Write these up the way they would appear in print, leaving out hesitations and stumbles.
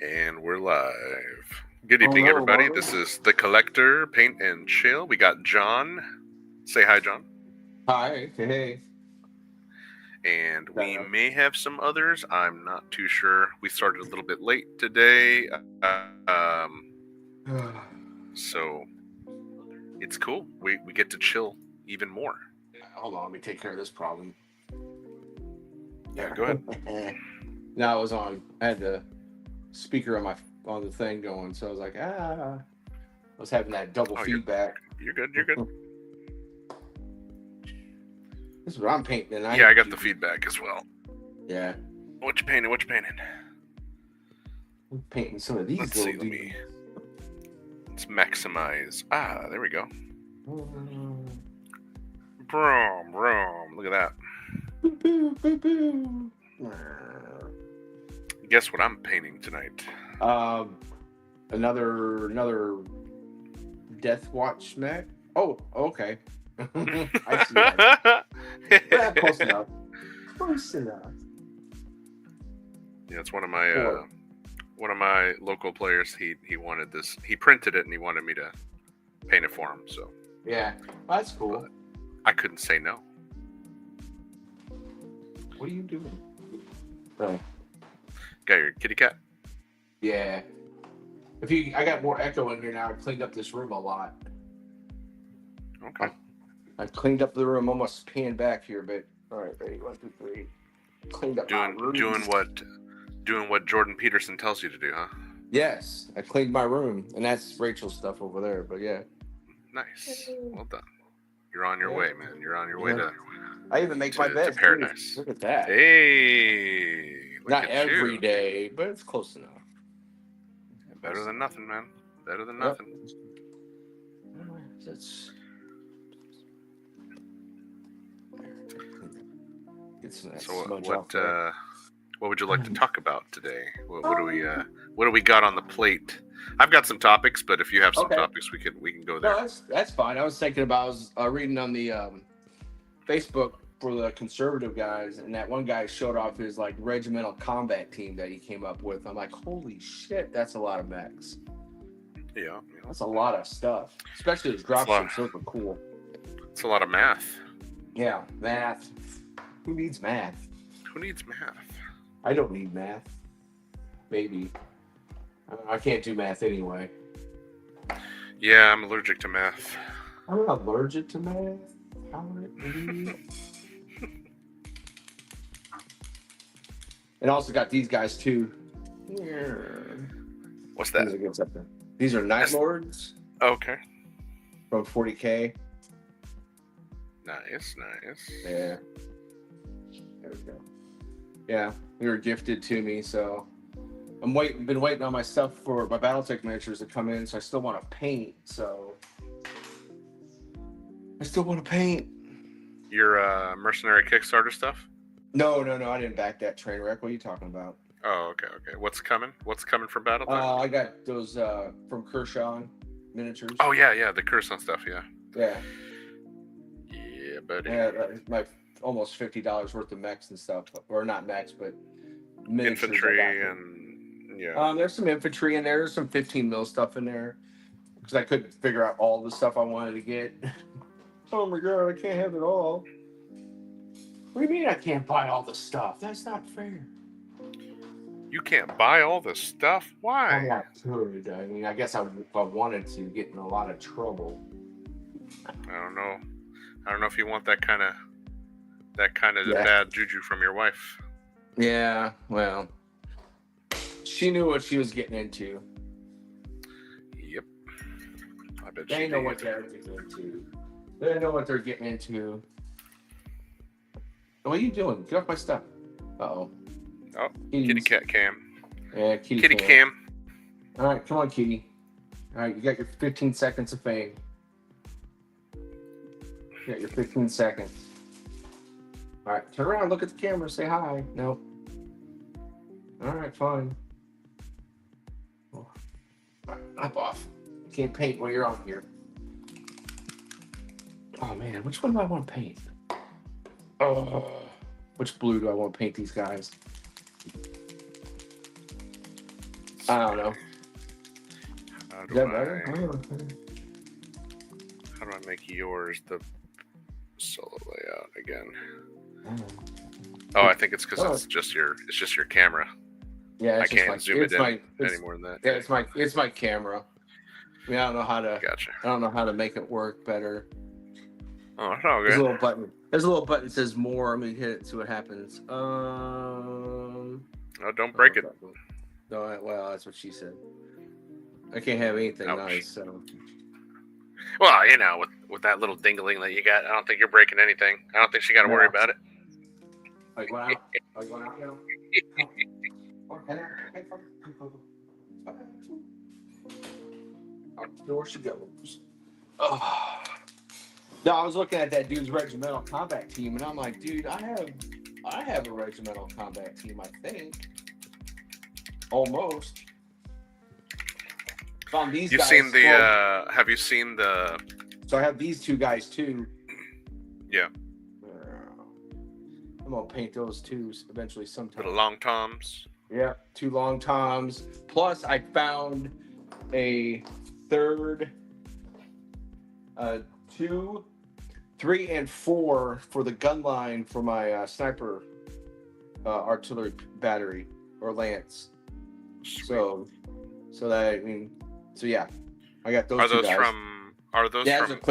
And we're live. Good Oh evening, no, everybody. Marvin. This is the Collector Paint and Chill. We got John. Say hi, John. Hi, hey. And we Hey. may have some others. I'm not too sure. We started a little bit late today. So it's cool. We get to chill even more. Hold on, let me take care of this problem. Yeah, go ahead. Now I was on. I had the speaker on the thing going, so I was like, I was having that double Oh, feedback. you're good. You're good. This is what I'm painting Yeah, tonight. I got the feedback as well. Yeah, What you painting? What you painting? I'm painting some of these Let's little see. dudes. Let's maximize. There we go. Mm. Brom, brom. Look at that. Boo, boo, boo, boo. Guess what I'm painting tonight? Another Death Watch mech. Oh, okay. I see that. Yeah, close enough. Close enough. Yeah, it's one of my local players. He wanted this. He printed it and he wanted me to paint it for him. So Yeah, that's cool. but I couldn't say no. What are you doing? Oh, Got your kitty cat? yeah. I got more echo in here now. I cleaned up this room a lot. Okay. I cleaned up the room, almost peeing back here, but all right, ready, 1, 2, 3. Cleaned up my room. Doing what Jordan Peterson tells you to do, huh? Yes, I cleaned my room, and that's Rachel's stuff over there. But yeah, Nice. Well done. You're on your way, man. You're on your way yeah. I even make my to bed. paradise. Look at that. Hey, look Not at every you. day, but it's close enough. Better than nothing, man. Better than Yep. nothing. That's get some of that So smudge off there. what would you like to talk about today? What do we got on the plate? I've got some topics, but if you have some Okay. topics, we can go there. No, that's fine. I was thinking about. I was reading on the Facebook for the conservative guys, and that one guy showed off his like regimental combat team that he came up with. I'm like, holy shit, that's a lot of mechs. Yeah, That's a lot of stuff, especially his dropships. Those were cool. it's a lot of math. Yeah, math. Who needs math? Who needs math? I don't need math. Maybe. I can't do math anyway. Yeah, I'm allergic to math. I'm not allergic to math. And also got these guys too. What's that? These are Night Lords Okay. from 40K. Nice. Yeah. There we go. Yeah, they were gifted to me, so been waiting on my stuff for my Battletech miniatures to come in, so I still want to paint, so I still want to paint. Your mercenary Kickstarter stuff? No, I didn't back that train wreck. What are you talking about? Oh, okay. What's coming? What's coming from Battletech? I got those from Kershaw miniatures. Oh yeah, the Curson stuff. Yeah, buddy. Yeah, my almost $50 worth of mechs and stuff, or not mechs, but miniatures. Infantry and yeah. There's some infantry in there. There's some 15 mil stuff in there because I couldn't figure out all the stuff I wanted to get. Oh my god, I can't have it all. What do you mean I can't buy all the stuff? That's not fair. You can't buy all this stuff? Why? I'm not good. I mean, I guess if I wanted to, get in a lot of trouble. I don't know if you want that kind of bad juju from your wife. Yeah, well, she knew what she was getting into. Yep. I bet they know what they're getting into. They know what they're getting into. What are you doing? Get off my stuff. Uh-oh. Oh, kitty cat cam. Yeah, kitty cam. All right, come on, kitty. All right, you got your 15 seconds of fame. You got your 15 seconds. All right, turn around, look at the camera, say hi. No. All right, fine. All right, hop off. You can't paint while you're on here. Oh, man, which one do I want to paint? Oh, which blue do I want to paint these guys? I don't know. How Is do that better? I make yours the solo layout again? Oh, I think it's because it's just your camera. Yeah, I can't zoom it in any more than that. Yeah, it's my camera. I mean, I don't know how to. Gotcha. I don't know how to make it work better. Oh, it's all good. There's a little button. There's a little button that says more. I'm gonna hit it, see what happens. Oh, don't break it. No, well, that's what she said. I can't have anything Ouch. nice. So. Well, with that little dingling that you got, I don't think you're breaking anything. I don't think she got to worry about it. Like going out. Like going out. Door she goes. Oh. No, I was looking at that dude's regimental combat team, and I'm like, dude, I have a regimental combat team, I think. Almost. Found these guys. Have you seen the? So I have these two guys too. Yeah. I'm gonna paint those too eventually sometime. The long toms. Yeah, 2 long toms. Plus, I found a third, 2, 3, and 4 for the gun line for my sniper artillery battery or lance. Sweet. So yeah, I got those. Are those from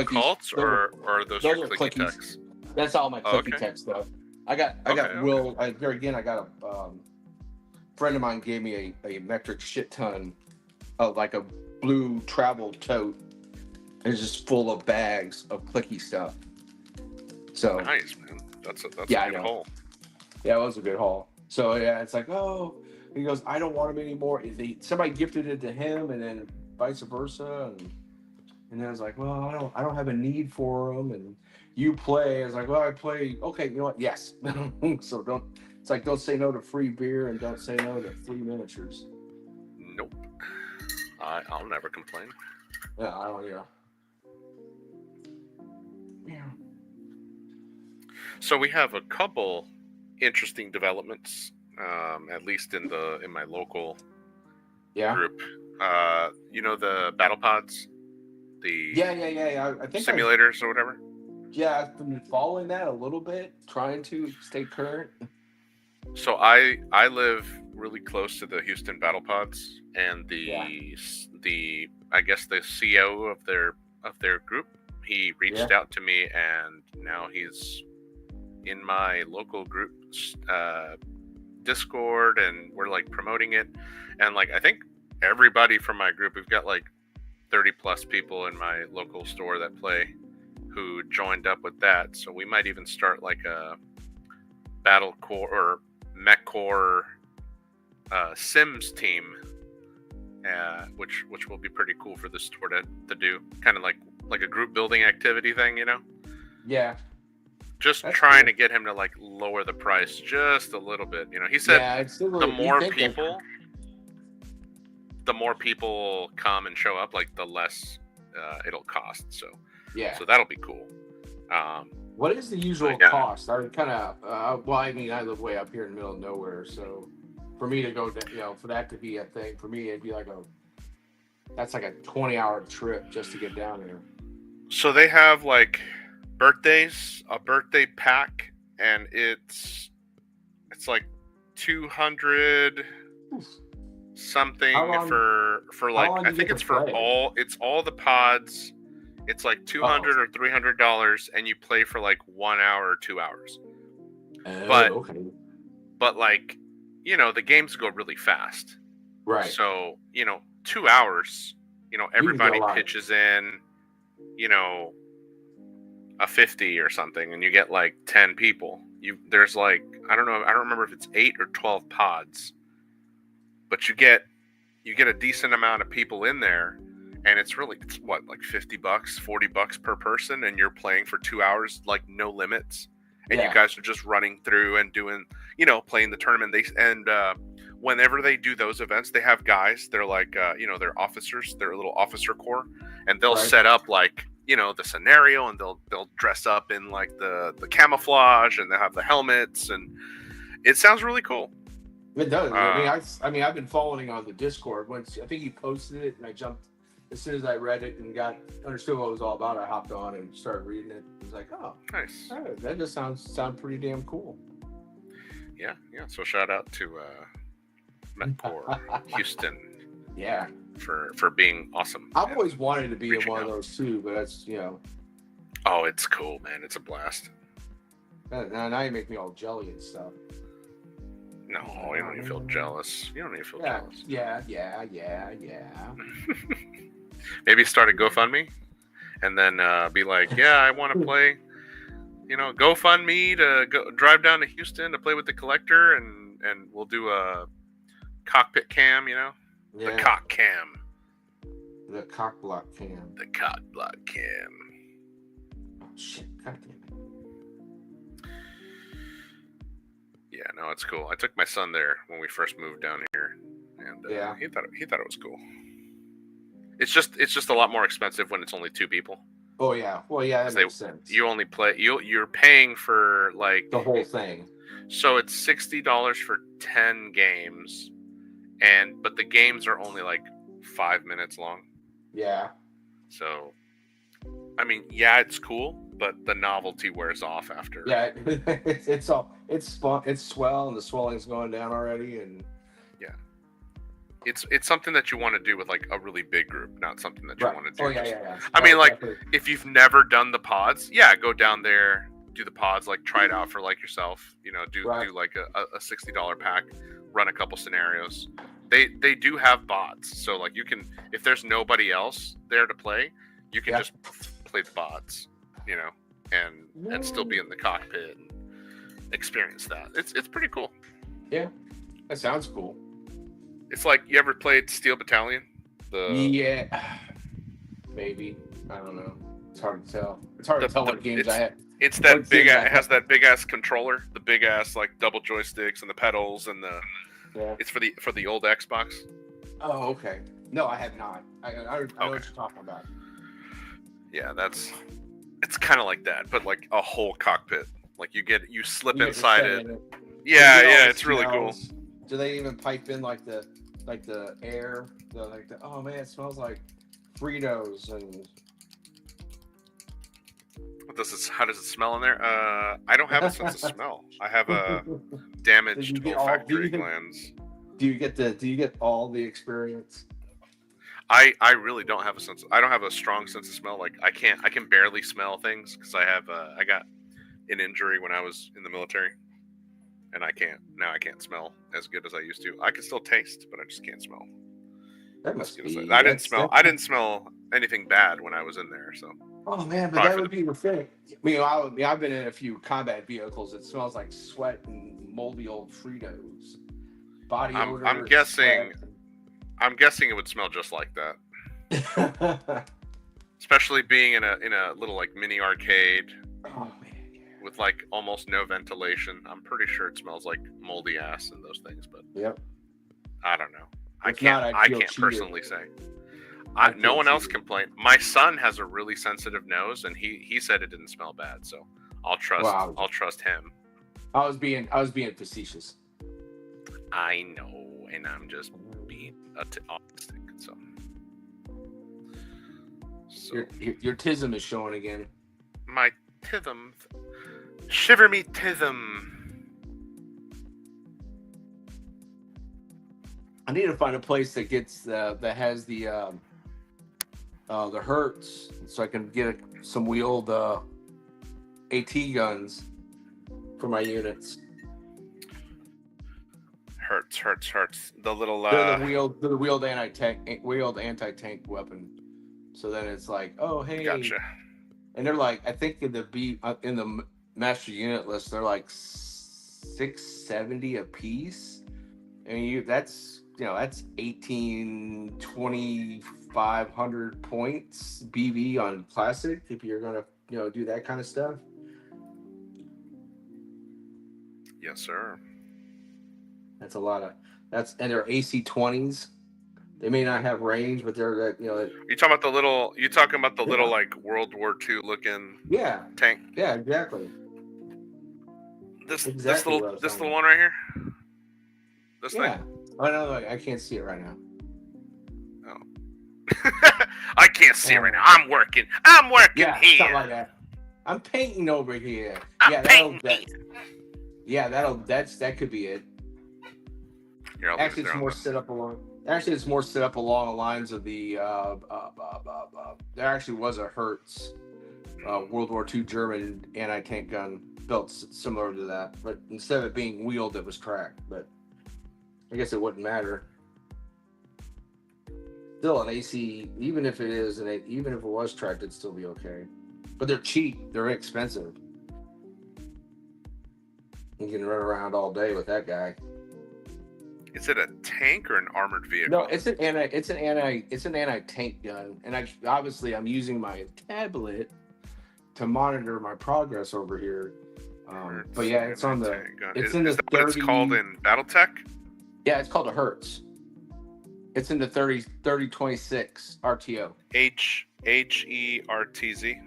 cults or are those your clicky techs? That's all my clicky tech stuff. I got Will. I got a friend of mine gave me a metric shit ton of like a blue travel tote. It's just full of bags of clicky stuff. So nice, man. That's a good haul. Yeah, it was a good haul. So yeah, it's like, oh, he goes, I don't want them anymore. Somebody gifted it to him, and then vice versa, and then I was like, well, I don't have a need for them, and you play. I was like, well, I play. Okay, you know what? Yes. So don't say no to free beer and don't say no to free miniatures. Nope. I'll never complain. Yeah, I don't. Yeah. So we have a couple interesting developments, at least in my local group. The battle pods, the I think simulators or whatever. Yeah, I've been following that a little bit, trying to stay current. So I live really close to the Houston battle pods, and the I guess the CEO of their group, he reached out to me, and now he's in my local group Discord, and we're like promoting it, and like I think everybody from my group, we've got like 30 plus people in my local store that play, who joined up with that. So we might even start like a battle core or mech core Sims team, which will be pretty cool for the store to do, kind of like a group building activity thing, Yeah. Just that's trying to get him to like lower the price just a little bit. He said the more people come and show up, like the less it'll cost. So so that'll be cool. What is the usual cost? I kind of I live way up here in the middle of nowhere, so for me to go, for that to be a thing, for me it'd be like that's like a 20-hour trip just to get down there. So they have like a birthday pack, and it's like 200 something for like I think it's for all the pods. It's like $200 or $300, and you play for like 1 hour or 2 hours. But like, the games go really fast. Right. So, 2 hours, everybody pitches in, a 50 or something, and you get like 10 people. There's like, I don't remember if it's 8 or 12 pods, but you get a decent amount of people in there. And it's what, like $50, $40 per person, and you're playing for 2 hours, like no limits. And you guys are just running through and doing, playing the tournament. Whenever they do those events, they have guys. They're like, they're officers. They're a little officer corps, and they'll set up like, the scenario, and they'll dress up in like the camouflage, and they'll have the helmets, and it sounds really cool. It does. Uh, I mean, I've been following on the Discord. Once I think he posted it, and I jumped as soon as I read it and understood what it was all about. I hopped on and started reading it. It was like, oh, nice. that just sound pretty damn cool. Yeah. So shout out to Metpor Houston. Yeah. For being awesome. I've always wanted to be in one out. of those too, but that's Oh, it's cool, man. It's a blast. Now you make me all jelly and stuff. No, you don't even feel jealous. You don't even feel jealous. Yeah. Maybe start a GoFundMe, and then be like, yeah, I want to play. GoFundMe to go drive down to Houston to play with the Collector, and we'll do a cockpit cam. The cock cam. The cock block cam. The cock block cam. Oh shit! God damn it. Yeah, no, it's cool. I took my son there when we first moved down here, and he thought it was cool. It's just a lot more expensive when it's only 2 people. Oh yeah, well yeah, that makes sense. You only play you're paying for like the whole thing. So it's $60 for 10 games, but the games are only like 5 minutes long. Yeah. So, I mean, yeah, it's cool, but the novelty wears off after. Yeah, it's swell, and the swelling's going down already, and yeah, it's something that you want to do with like a really big group, not something that you want to do. Oh yeah. I mean, like if you've never done the pods, yeah, go down there, do the pods, like try it out for like yourself. Do like a $60 pack, run a couple scenarios. They do have bots, so like you can, if there's nobody else there to play, you can just play the bots, and still be in the cockpit and experience that. It's pretty cool. Yeah, that sounds cool. It's like, you ever played Steel Battalion? Yeah, maybe. I don't know. It's hard to tell. It's hard to tell what games I have. It's that big. It has that big ass controller, the big ass like double joysticks and the pedals and the. Yeah. It's for the old Xbox. Oh, okay. No, I have not. I know what you're talking about. Yeah, it's kind of like that, but like a whole cockpit. Like you slip inside it. Yeah, it's really cool. Do they even pipe in like the air? Oh man, it smells like Fritos and. How does it smell in there? I don't have a sense of smell. I have a damaged olfactory glands. Do you get all the experience? I really don't have a sense. I don't have a strong sense of smell. Like I can barely smell things because I got an injury when I was in the military, and I can't smell as good as I used to. I can still taste, but I just can't smell. That must be. I didn't smell anything bad when I was in there. So. Oh man, but that would be the thing. I've been in a few combat vehicles. It smells like sweat and moldy old Fritos. Body odor. I'm guessing it would smell just like that. Especially being in a little like mini arcade. Oh man. Yeah. With like almost no ventilation. I'm pretty sure it smells like moldy ass and those things, but yep. I don't know. I can't personally say. No one else complained. My son has a really sensitive nose, and he said it didn't smell bad. So I'll trust him. I was being facetious. I know, and I'm just being autistic. So your tism is showing again. My tism, shiver me tism. I need to find a place that gets that has the Hertz, so I can get some wheeled AT guns for my units. Hertz. The little they're the wheeled anti-tank weapon. So then it's like, oh hey, gotcha. And they're like, I think in the master unit list, they're like $670 a piece. I mean, that's 2,500 points BV on classic if you're gonna do that kind of stuff. Yes, sir. That's a lot of and they're AC-20s. They may not have range, but they're You talking about the little? You talking about the little like World War II looking? Yeah. Tank. Yeah, exactly. This little one right here. This Yeah. thing? Oh no, I can't see it right now. Oh. I can't see it right now. I'm working Yeah, here. something like that. I'm painting over here. I'm Yeah, painting that could be it. Here, I'll leave Actually, it there it's on more the. set up along. Actually, it's more set up along the lines of the. There actually was a Hertz, World War II German anti-tank gun built similar to that, but instead of it being wheeled, it was tracked. But I guess it wouldn't matter. Still, an AC, even if it was tracked, it'd still be okay. But they're cheap. They're inexpensive. You can run around all day with that guy. Is it a tank or an armored vehicle? No, it's an anti-tank gun, and I'm using my tablet to monitor my progress over here. But yeah, it's on the. It's in the is that what it's called in BattleTech? Yeah, it's called a Hertz. It's in the 3026 RTO. HERTZ.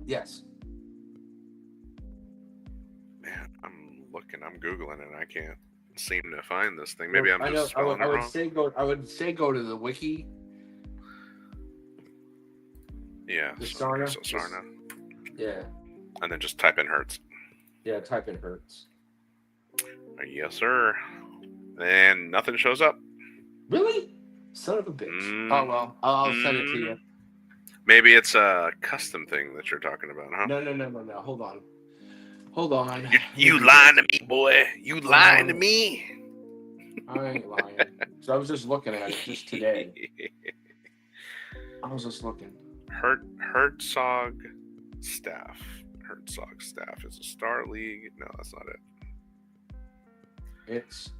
Yes. Man, I'm looking. I'm googling it. I can't seem to find this thing. Maybe I'm just spelling it wrong. I would say go to the wiki. Yeah. The Sarna. Sarna. Yeah. And then just type in Hertz. Yeah, type in Hertz. Yes, sir. And nothing shows up. Really? Son of a bitch. Oh well, I'll send it to you. Maybe it's a custom thing that you're talking about, huh? No. Hold on. You lying to me, boy. You lying to me. I ain't lying. So I was just looking at it just today. I was just looking. Herzog Staff. Herzog Staff is a Star League. No, that's not it. It's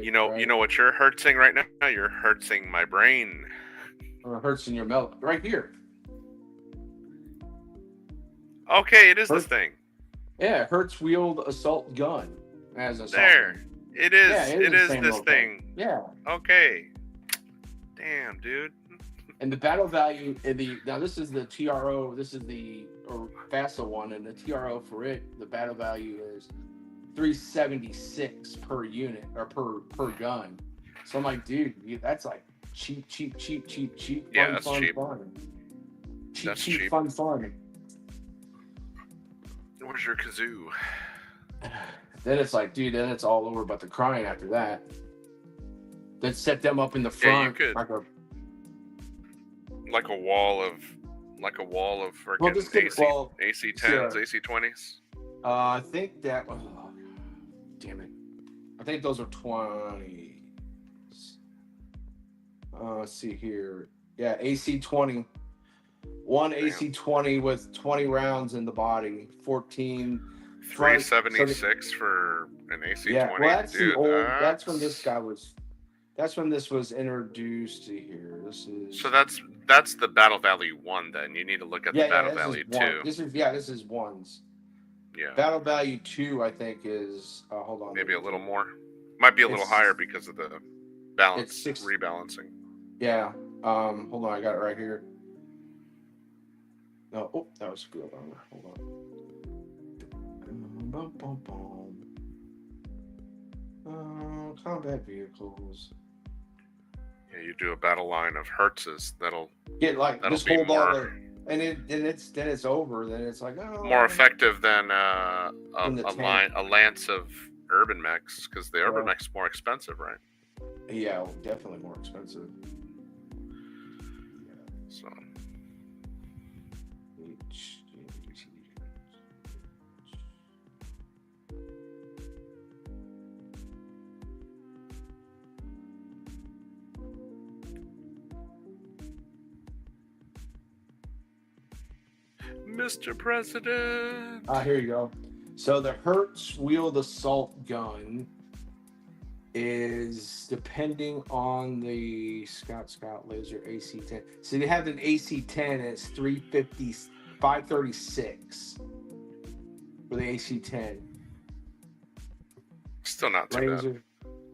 you know what you're hurting right now? You're hurting my brain. Hurts in your mouth. Right here. Okay, it is this thing. Yeah, Hertz wheeled assault gun as a there. It is. Yeah, it is this thing. Yeah. Okay. Damn, dude. And the battle value now this is the TRO. This is the FASA one, and the TRO for it. The battle value is 376 per unit or per gun. So I'm like, dude, that's like cheap. Yeah, that's cheap. Fun. Cheap. Fun. Where's your kazoo? Then it's like, dude, then it's all over but the crying after that. Then set them up in the front. Yeah, you could. Like a wall of freaking AC10s, AC20s. I think that. Oh, damn it! I think those are 20s. Let's see here. Yeah, AC20. One AC20 with 20 rounds in the body. 14. 376 for an AC20. Yeah, well, that's dude, the old. That's when this guy was. That's when this was introduced to here. This is. So that's the Battle Value 1 then. You need to look at the Battle Value 2. This is ones. Yeah. Battle Value 2, I think, is hold on. Maybe a little more. Might be a little higher because of the balance rebalancing. Yeah. Hold on, I got it right here. No, that was field armor. Hold on. Combat vehicles. Yeah, you do a battle line of Hertzes. That'll just hold on, and it's over. Then it's like more effective than a lance of urban mechs, because the urban mech's more expensive, right? Yeah, definitely more expensive. So. Mr. President. Here you go. So the Hertz wheeled assault gun is depending on the Scott laser AC10. So they have an AC10 and it's 536 for the AC10. Still not too bad.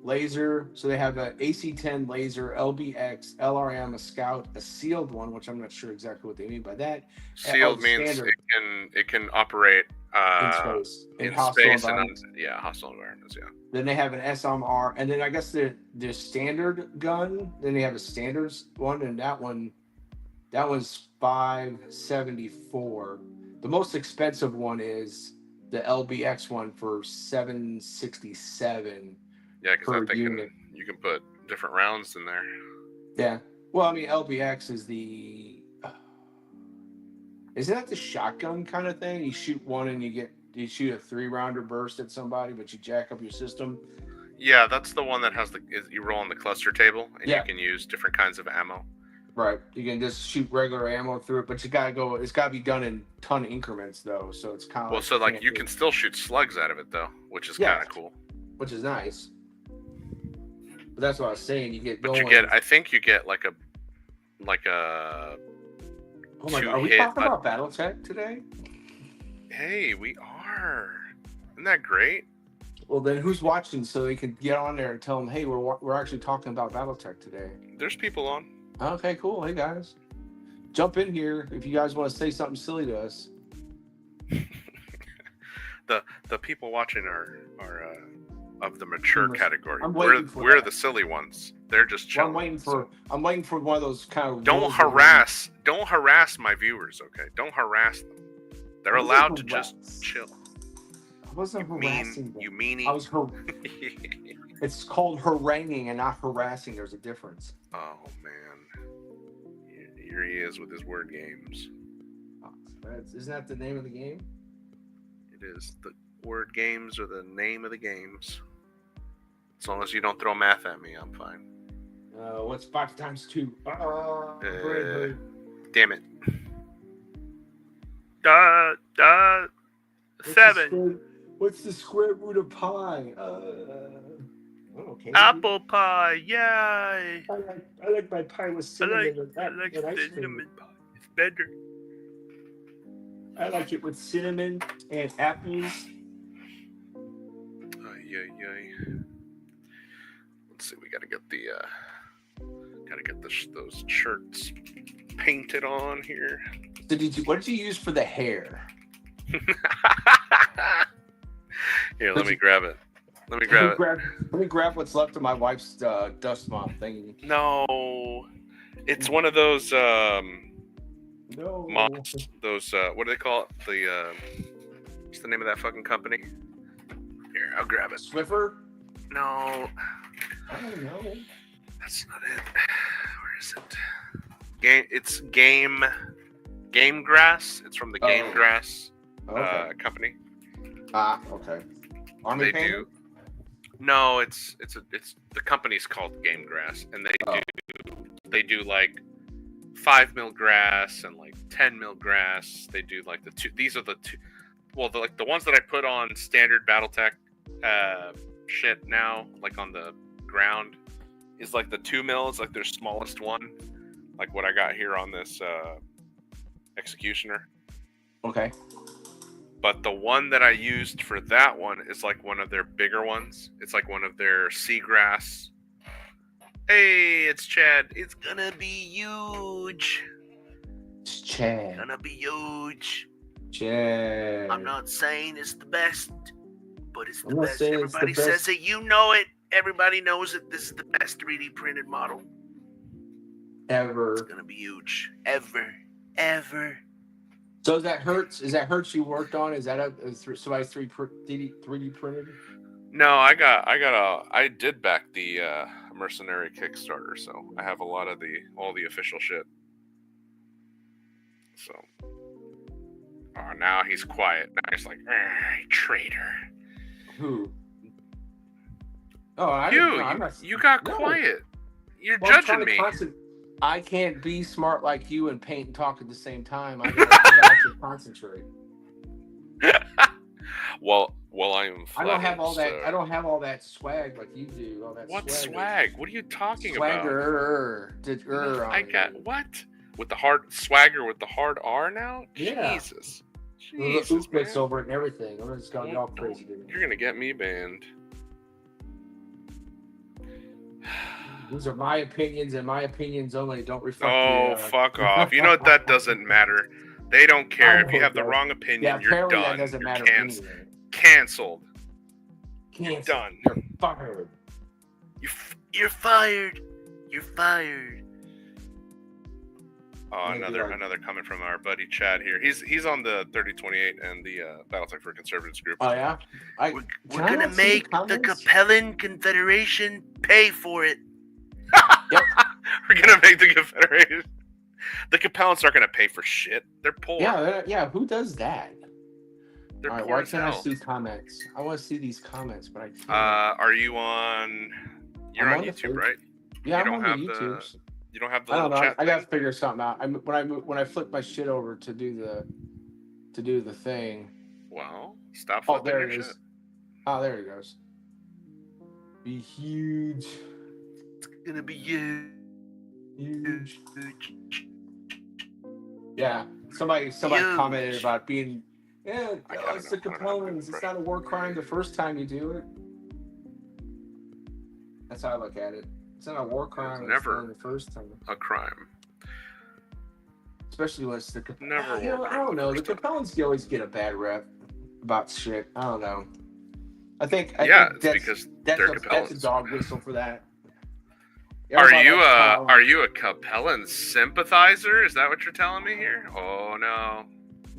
Laser. So they have an AC10 laser, LBX, LRM, a Scout, a sealed one, which I'm not sure exactly what they mean by that. Sealed means it can operate in space, in hostile space and environments. hostile environments. Yeah. Then they have an SMR, and then I guess the standard gun. Then they have a standards one, and that one's $574. The most expensive one is the LBX one for $767 Yeah, because per that thing unit. you can put different rounds in there. Yeah. Well, I mean, LBX is the. Isn't that the shotgun kind of thing? You shoot one and you shoot a 3-rounder burst at somebody, but you jack up your system. Yeah, that's the one that has you roll on the cluster table and Yeah. you can use different kinds of ammo. Right. You can just shoot regular ammo through it, but you gotta go. It's gotta be done in ton increments though, so it's kind of Well, so like you can still shoot slugs out of it though, which is kind of cool. Which is nice. But that's what I was saying. You get. But I think you get like a. Oh my god! Are we talking about Battletech today? Hey, we are. Isn't that great? Well, then who's watching so they can get on there and tell them, hey, we're actually talking about Battletech today. There's people on. Okay, cool. Hey guys, jump in here if you guys want to say something silly to us. The people watching are of the mature category. We're the silly ones. They're just chilling. I'm waiting for one of those kind of. Don't harass my viewers. Okay, don't harass them. They're allowed to just chill. I wasn't harassing them. You meanie. I was It's called haranguing and not harassing. There's a difference. Oh man, here he is with his word games. Isn't that the name of the game? It is. The word games are the name of the games. As long as you don't throw math at me, I'm fine. What's 5 times 2? Damn it. 7. What's the square root of pi? Okay. Apple pie, yay! I like my pie with cinnamon. I like cinnamon pie. It's better. I like it with cinnamon and apples. Let's see. We gotta get those shirts painted on here. What did you use for the hair? Here, let me grab it. Let me grab what's left of my wife's dust mop thingy. No, it's one of those mops. Those what do they call it? What's the name of that fucking company? Here, I'll grab it. Swiffer? No. I don't know. That's not it. Where is it? It's Game Grass. It's from the Game Grass company. Okay. Army painter? No, it's the company's called Game Grass, and they do like 5 mil grass and like 10 mil grass. They do like the two. These are the two. Well, the ones that I put on standard BattleTech shit now, like on the ground, is like the 2 mil. It's like their smallest one, like what I got here on this Executioner. Okay. But the one that I used for that one is like one of their bigger ones. It's like one of their seagrass. Hey, it's Chad. It's gonna be huge. It's Chad. Gonna be huge. Chad. I'm not saying it's the best, but it's the I'm best. Everybody says it. You know it. Everybody knows it. This is the best 3D printed model ever. It's gonna be huge. Ever. So is that Hertz you worked on? Is that somebody's 3D printed? No, I did back the Mercenary Kickstarter, so I have a lot of all the official shit. So, now he's quiet. Now he's like, traitor. Who? Oh, you got quiet. You're judging me. I can't be smart like you and paint and talk at the same time. I gotta to concentrate. Well, I am. I don't have all that. I don't have all that swag like you do. All that. What swag? What are you talking about? Swagger. I got what? With the hard swagger with the hard R now? Yeah. Jesus, the food bits over it and everything. I'm just gonna be all crazy. You're gonna get me banned. These are my opinions and my opinions only. Don't reflect. Oh, fuck off! You know what? That doesn't matter. They don't care. If you hope have the that- wrong opinion, Yeah, you're apparently done. that doesn't You're matter canceled. anyway. Canceled. Canceled. Done. You're fired. You're fired. You're fired. Oh, Maybe another comment from our buddy Chad here. He's on the 3028 and the Battletech for Conservatives group. Oh yeah. We're gonna make the Capellan Confederation pay for it. Yep. We're gonna make the Confederation. The Capellans aren't gonna pay for shit. They're poor. Yeah. Who does that? They're All right, poor why as can't I hell. see comments? I want to see these comments, but I can't. Are you on? You're I'm on on YouTube, the right? Yeah, You I'm don't on the have YouTubes. You don't have the I don't little know. chat I gotta thing? figure something out. When I flip my shit over to do the thing. Well, stop Oh, flipping there your it is. shit. Oh, there it goes. Be huge. It's gonna be huge. Yeah. Somebody Huge. commented about being. Yeah, I don't it's the know. I don't know. Capellans. It's not a war crime the first time you do it. That's how I look at it. It's not a war crime. It's never done the first time. A crime. Especially when it's the Never a you know, war I crime don't the know. The first time. Capellans always get a bad rep about shit. I don't know. I think It's that's, because that's they're a, that's a Capellans. dog whistle for that. Are Everybody you likes Colin. are you a Capellan sympathizer? Is that what you're telling me here? Oh no.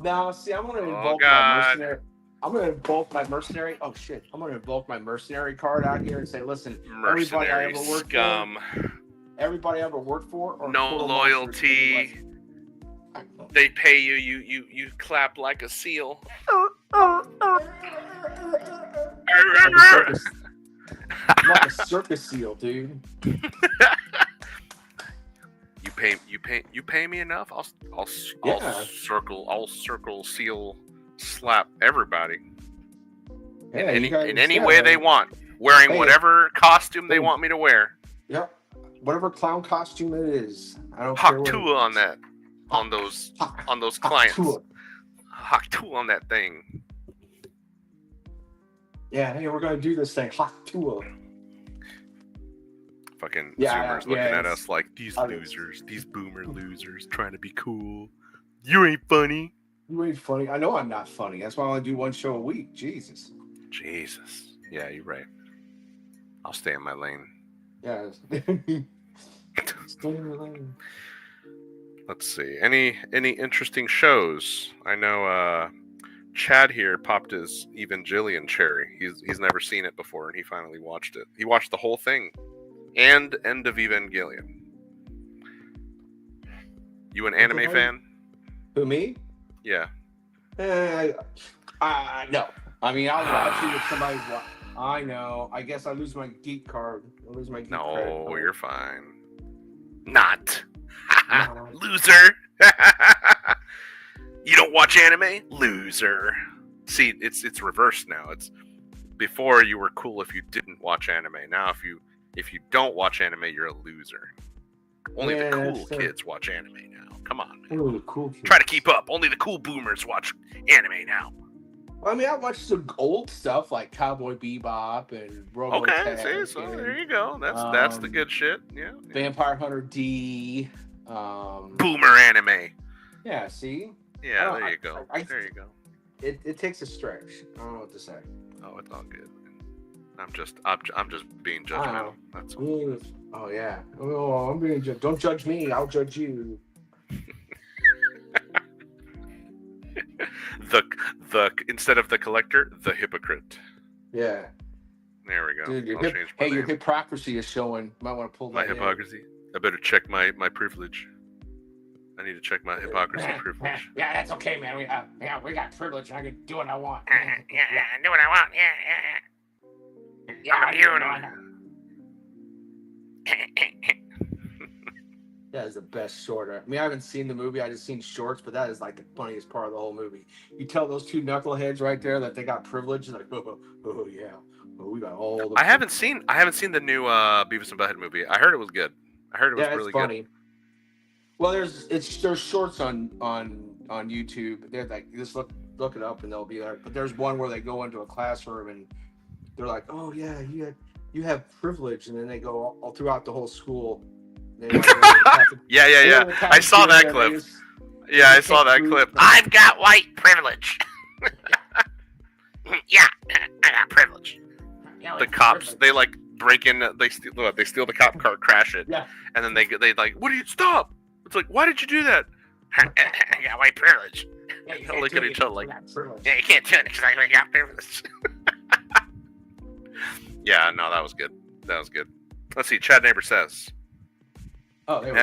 No, see, I'm gonna Oh, invoke my God. mercenary. I'm gonna invoke my mercenary. Oh shit! I'm gonna invoke my mercenary card out here and say, listen, everybody I Mercenary ever worked scum. for, everybody I ever worked for, or No total loyalty. monsters. They pay you. You clap like a seal. I'm like a circus seal, dude. You pay me enough. I'll Yeah. circle seal slap everybody Yeah, in any way they want, wearing Hey. whatever costume they Hey. want me to wear. Yep. Whatever clown costume it is, I don't care. Hawk what it Tua on is. that, on those Hawk clients. Tua. Hawk Tua on that thing. Yeah, hey, we're gonna do this thing. Hawk Tua. Fucking Yeah, Zoomers looking at it's- us like these I- losers, these boomer losers, trying to be cool. You ain't funny. You ain't funny. I know I'm not funny. That's why I only do one show a week. Jesus. Jesus. Yeah, you're right. I'll stay in my lane. Yeah. Stay in your lane. Let's see. Any interesting shows? I know Chad here popped his Evangelion cherry. He's never seen it before, and he finally watched it. He watched the whole thing and end of Evangelion. You an anime fan? Who, me? Yeah. No. I mean, I'll watch it if somebody's watching. I know. I guess I lose my geek card. I lose my geek credit No, card. you're fine. Not. No. Loser. You don't watch anime? Loser. See, it's reversed now. It's before you were cool if you didn't watch anime. Now if you don't watch anime, you're a loser. Only the cool that's true. kids watch anime now. Come on, man. Ooh, the cool kids. Try to keep up. Only the cool boomers watch anime now. Well, I mean, I watched some old stuff like Cowboy Bebop and Robotech. Okay, see, so and there you go. That's the good shit. Yeah. Vampire Hunter D. Boomer anime. Yeah, see? Yeah, there you go. I- There you go. It takes a stretch. I don't know what to say. Oh, it's all good. I'm just being judgmental. That's all. Oh, yeah. Oh, I'm being judged. Don't judge me. I'll judge you. The instead of the collector, the hypocrite. Yeah. There we go. Dude, your I'll change my your name. hypocrisy is showing. You might want to pull My that in. hypocrisy. I better check my privilege. I need to check my hypocrisy privilege. Yeah, that's okay, man. We got privilege. I can do what I want. Yeah, do what I want. Yeah. I'm immune. That is the best short. I mean, I haven't seen the movie. I just seen shorts, but that is like the funniest part of the whole movie. You tell those two knuckleheads right there that they got privilege. Like, oh yeah, we got all the. I haven't seen the new Beavis and Butthead movie. I heard it was good. I heard it was really it's funny. Well, there's shorts on YouTube. They're like, just look it up and they'll be like. But there's one where they go into a classroom and they're like, oh yeah, you have privilege, and then they go all throughout the whole school. Yeah. I saw that clip. Yeah, I saw that clip. I've got white privilege. Yeah, I got privilege. The cops, they like break in, they steal the cop car, crash it, Yeah. and then they like, what do you stop? It's like, why did you do that? I got white privilege. Yeah, you They can't look do at it each other because like, you got privilege. yeah, you can't do it because I got privilege. Yeah, no, that was good. That was good. Let's see. Chad Neighbor says, Oh, there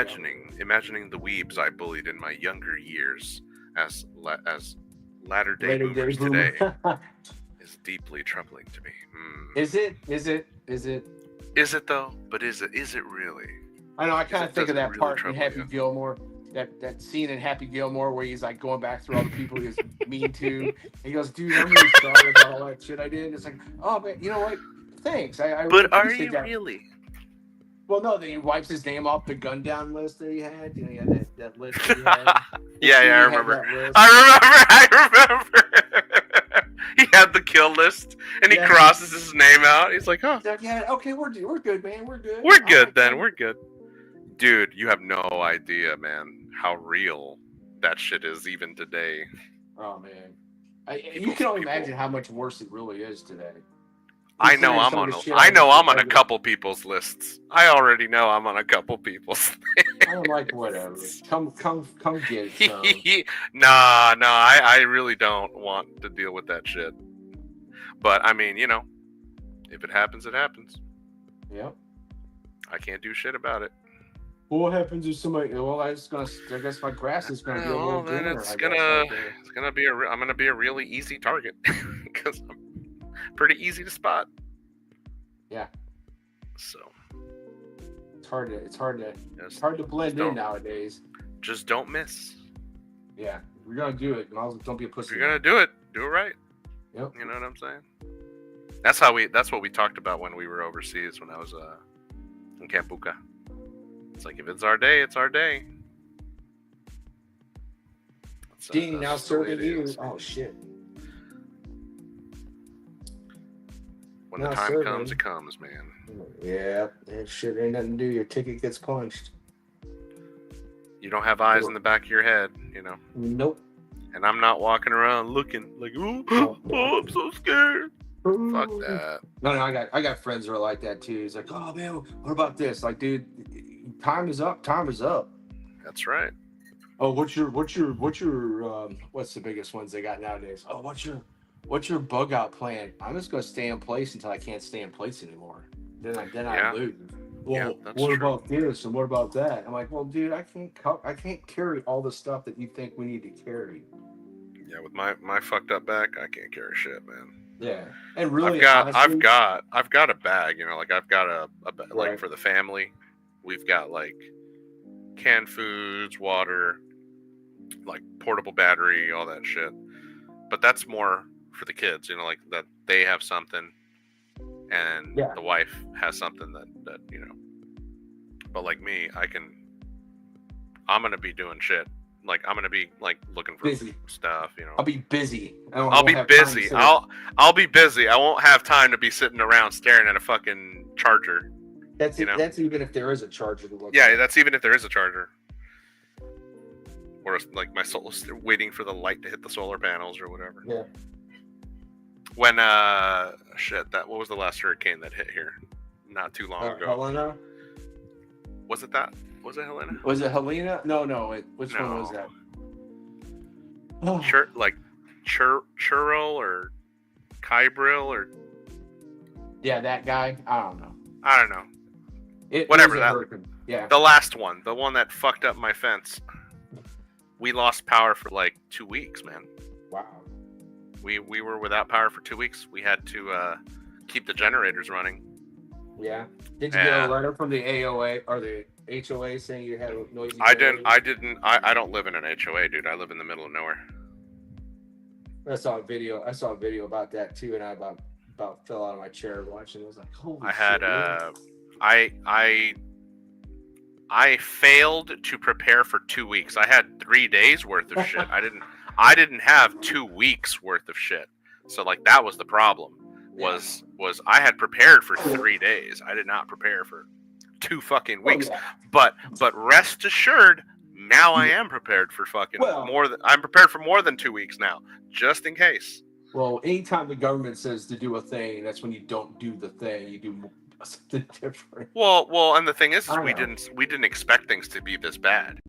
imagining the weebs I bullied in my younger years as latter day Later boomers day boomer. today is deeply troubling to me. Is it? Is it though? But is it really? I know. I kind of think of that really part in trouble Happy you? Gilmore. That scene in Happy Gilmore where he's like going back through all the people he was mean to. He goes, "Dude, I'm really sorry about all that shit I did." It's like, oh man, you know what? Thanks. I really But are appreciate you that. really? Well, no, then he wipes his name off the gun down list that he had. You know, he had that list that he had. Yeah, I He had remember. that list. I remember. He had the kill list, and he crosses his name out. He's like, "Oh, yeah, okay, we're good, man. We're good. We're good right, then. man. We're good." Dude, you have no idea, man, how real that shit is even today. Oh man, you can only imagine how much worse it really is today. I know I'm on a couple people's lists. I already know I'm on a couple people's. I'm like, whatever. Come get some. Nah, I really don't want to deal with that shit. But I mean, you know, if it happens, it happens. Yep. I can't do shit about it. Well, what happens if somebody? Well, I guess my grass is gonna be a little thinner. I'm gonna be a really easy target because I'm pretty easy to spot. Yeah. So it's hard to blend in nowadays. Just don't miss. Yeah, we're gonna do it. Don't be a pussy. If you're gonna do it right. Yep. You know what I'm saying? That's what we talked about when we were overseas when I was in Campuca. It's like, if it's our day, it's our day. Dean, now serving you. Oh shit. When the time comes, it comes, man. Yeah, that shit ain't nothing to do. Your ticket gets punched. You don't have eyes in the back of your head, you know. Nope. And I'm not walking around looking like, oh, I'm so scared. Fuck that. No, I got friends who are like that too. He's like, oh man, what about this? Like, dude, time is up. That's right. Oh, what's the biggest ones they got nowadays? Oh, what's your bug out plan? I'm just gonna stay in place until I can't stay in place anymore. Then I lose. Well, what about this and what about that? I'm like, well, dude, I can't carry all the stuff that you think we need to carry. Yeah, with my fucked up back, I can't carry shit, man. Yeah, and really, I've got a bag, you know, like I've got a bag, right. Like for the family, we've got like canned foods, water, like portable battery, all that shit. But that's more for the kids, you know, like that they have something, and the wife has something that you know. But like me, I'm gonna be doing shit. Like I'm gonna be like looking for stuff, you know. I'll be busy. I'll be busy. I'll be busy. I won't have time to be sitting around staring at a fucking charger. That's even if there is a charger to look at. Yeah, that's even if there is a charger. Or like my soul waiting for the light to hit the solar panels or whatever. Yeah. When what was the last hurricane that hit here? Not too long ago. Helena? Was it that? Was it Helena? Was it Helena? No. Which one was that? Oh. Churro or Kybril or... Yeah, that guy. I don't know. Whatever that. Yeah. The last one, the one that fucked up my fence. We lost power for like 2 weeks, man. Wow. We were without power for 2 weeks. We had to keep the generators running. Yeah. Did you get a letter from the AOA or the HOA saying you had a noisy? I don't live in an HOA, dude. I live in the middle of nowhere. I saw a video about that too, and I about fell out of my chair watching. I was like, holy shit. I failed to prepare for 2 weeks. I had 3 days worth of shit. I didn't have 2 weeks worth of shit. So like that was the problem. Was I had prepared for 3 days. I did not prepare for 2 fucking weeks. Yeah. But rest assured, Now I am prepared for fucking I'm prepared for more than 2 weeks now, just in case. Well, anytime the government says to do a thing, that's when you don't do the thing. You do something different. Well, and the thing is we didn't expect things to be this bad.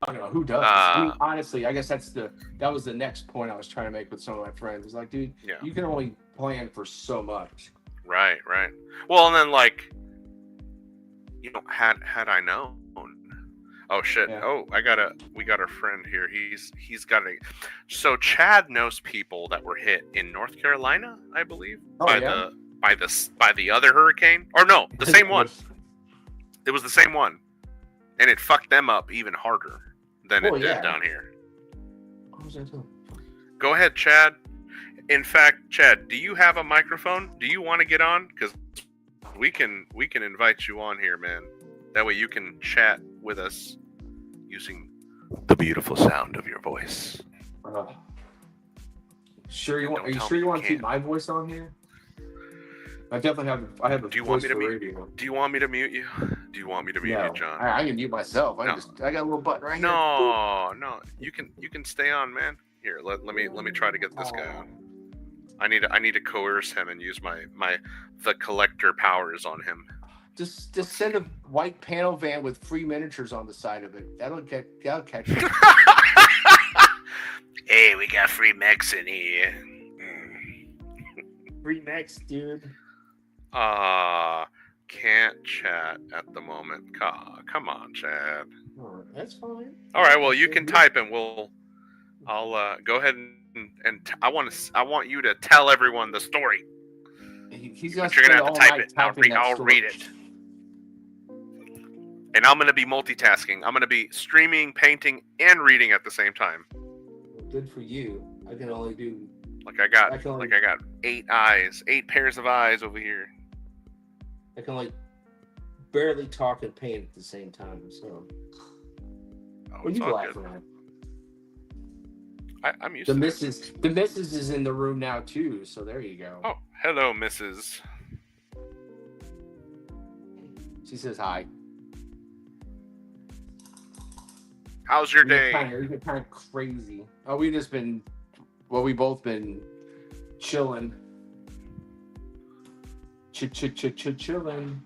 No, who does? I mean, honestly, I guess that was the next point I was trying to make with some of my friends. It's like, dude, you can only plan for so much. Right. Well, and then like, had I known. Oh shit! Yeah. Oh, we got a friend here. He's got a. So Chad knows people that were hit in North Carolina, I believe, by the other hurricane. Or no, the same one. It was the same one, and it fucked them up even harder than it did down here. What was I doing? Go ahead, Chad. In fact, Chad, do you have a microphone? Do you want to get on? Because we can invite you on here, man. That way you can chat with us using the beautiful sound of your voice. Are you sure you want to keep my voice on here? I definitely have. I have a voice for radio. Do you want me to mute you? Do you want me to mute you, John? I can mute myself. I got a little button right here. No. You can stay on, man. Here, let me try to get this guy on. I need to coerce him and use the collector powers on him. Just send a white panel van with free miniatures on the side of it. That'll catch you. Hey, we got free mechs in here. Free mechs, dude. Can't chat at the moment. Come on, Chad. That's fine. All right, well, you can type and I'll go ahead and I want you to tell everyone the story. He's but you're gonna have to type it. I'll read it. And I'm gonna be multitasking. I'm gonna be streaming, painting, and reading at the same time. Good for you. I can only do. I got 8 pairs of eyes over here. I can barely talk and paint at the same time. So. What are you laughing at? I'm used to it. The missus is in the room now too, so there you go. Oh, hello, Mrs. She says hi. How's your day? You've been kind of crazy. Oh, we both been chilling. Chilling. Chilling.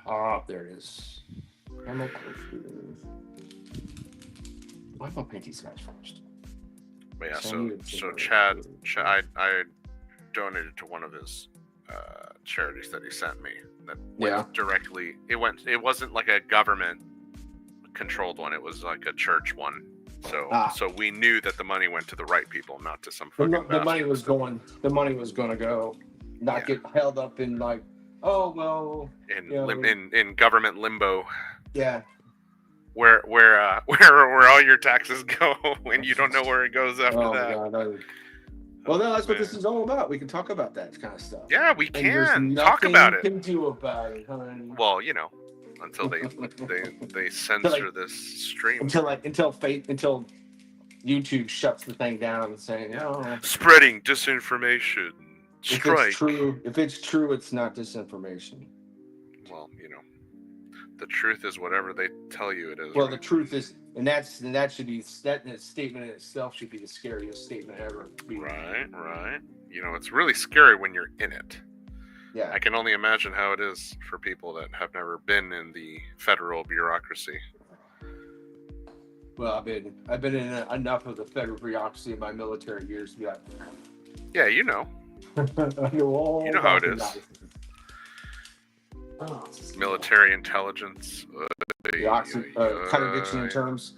Oh, there it is. Why don't I paint these guys first? But yeah, so Chad, I donated to one of his charities that he sent me. That went directly. It wasn't like a government controlled one. It was like a church one. So we knew that the money went to the right people, not to some fucking the money was going. The money was going to go, not get held up in in government limbo. Yeah. Where all your taxes go and you don't know where it goes after that. God, well, no, that's what this is all about. We can talk about that kind of stuff. Yeah, we can talk about it. Can do about it, honey. Well, until they censor this stream. Until YouTube shuts the thing down and saying, spreading disinformation. Strike. If it's true, it's not disinformation. Well, the truth is whatever they tell you it is. Well, the truth is, and that statement in itself should be the scariest statement ever. Right. It's really scary when you're in it. Yeah. I can only imagine how it is for people that have never been in the federal bureaucracy. Well, I've been in enough of the federal bureaucracy in my military years to be like. Yeah, you know how it is. Military intelligence. Contradiction in terms.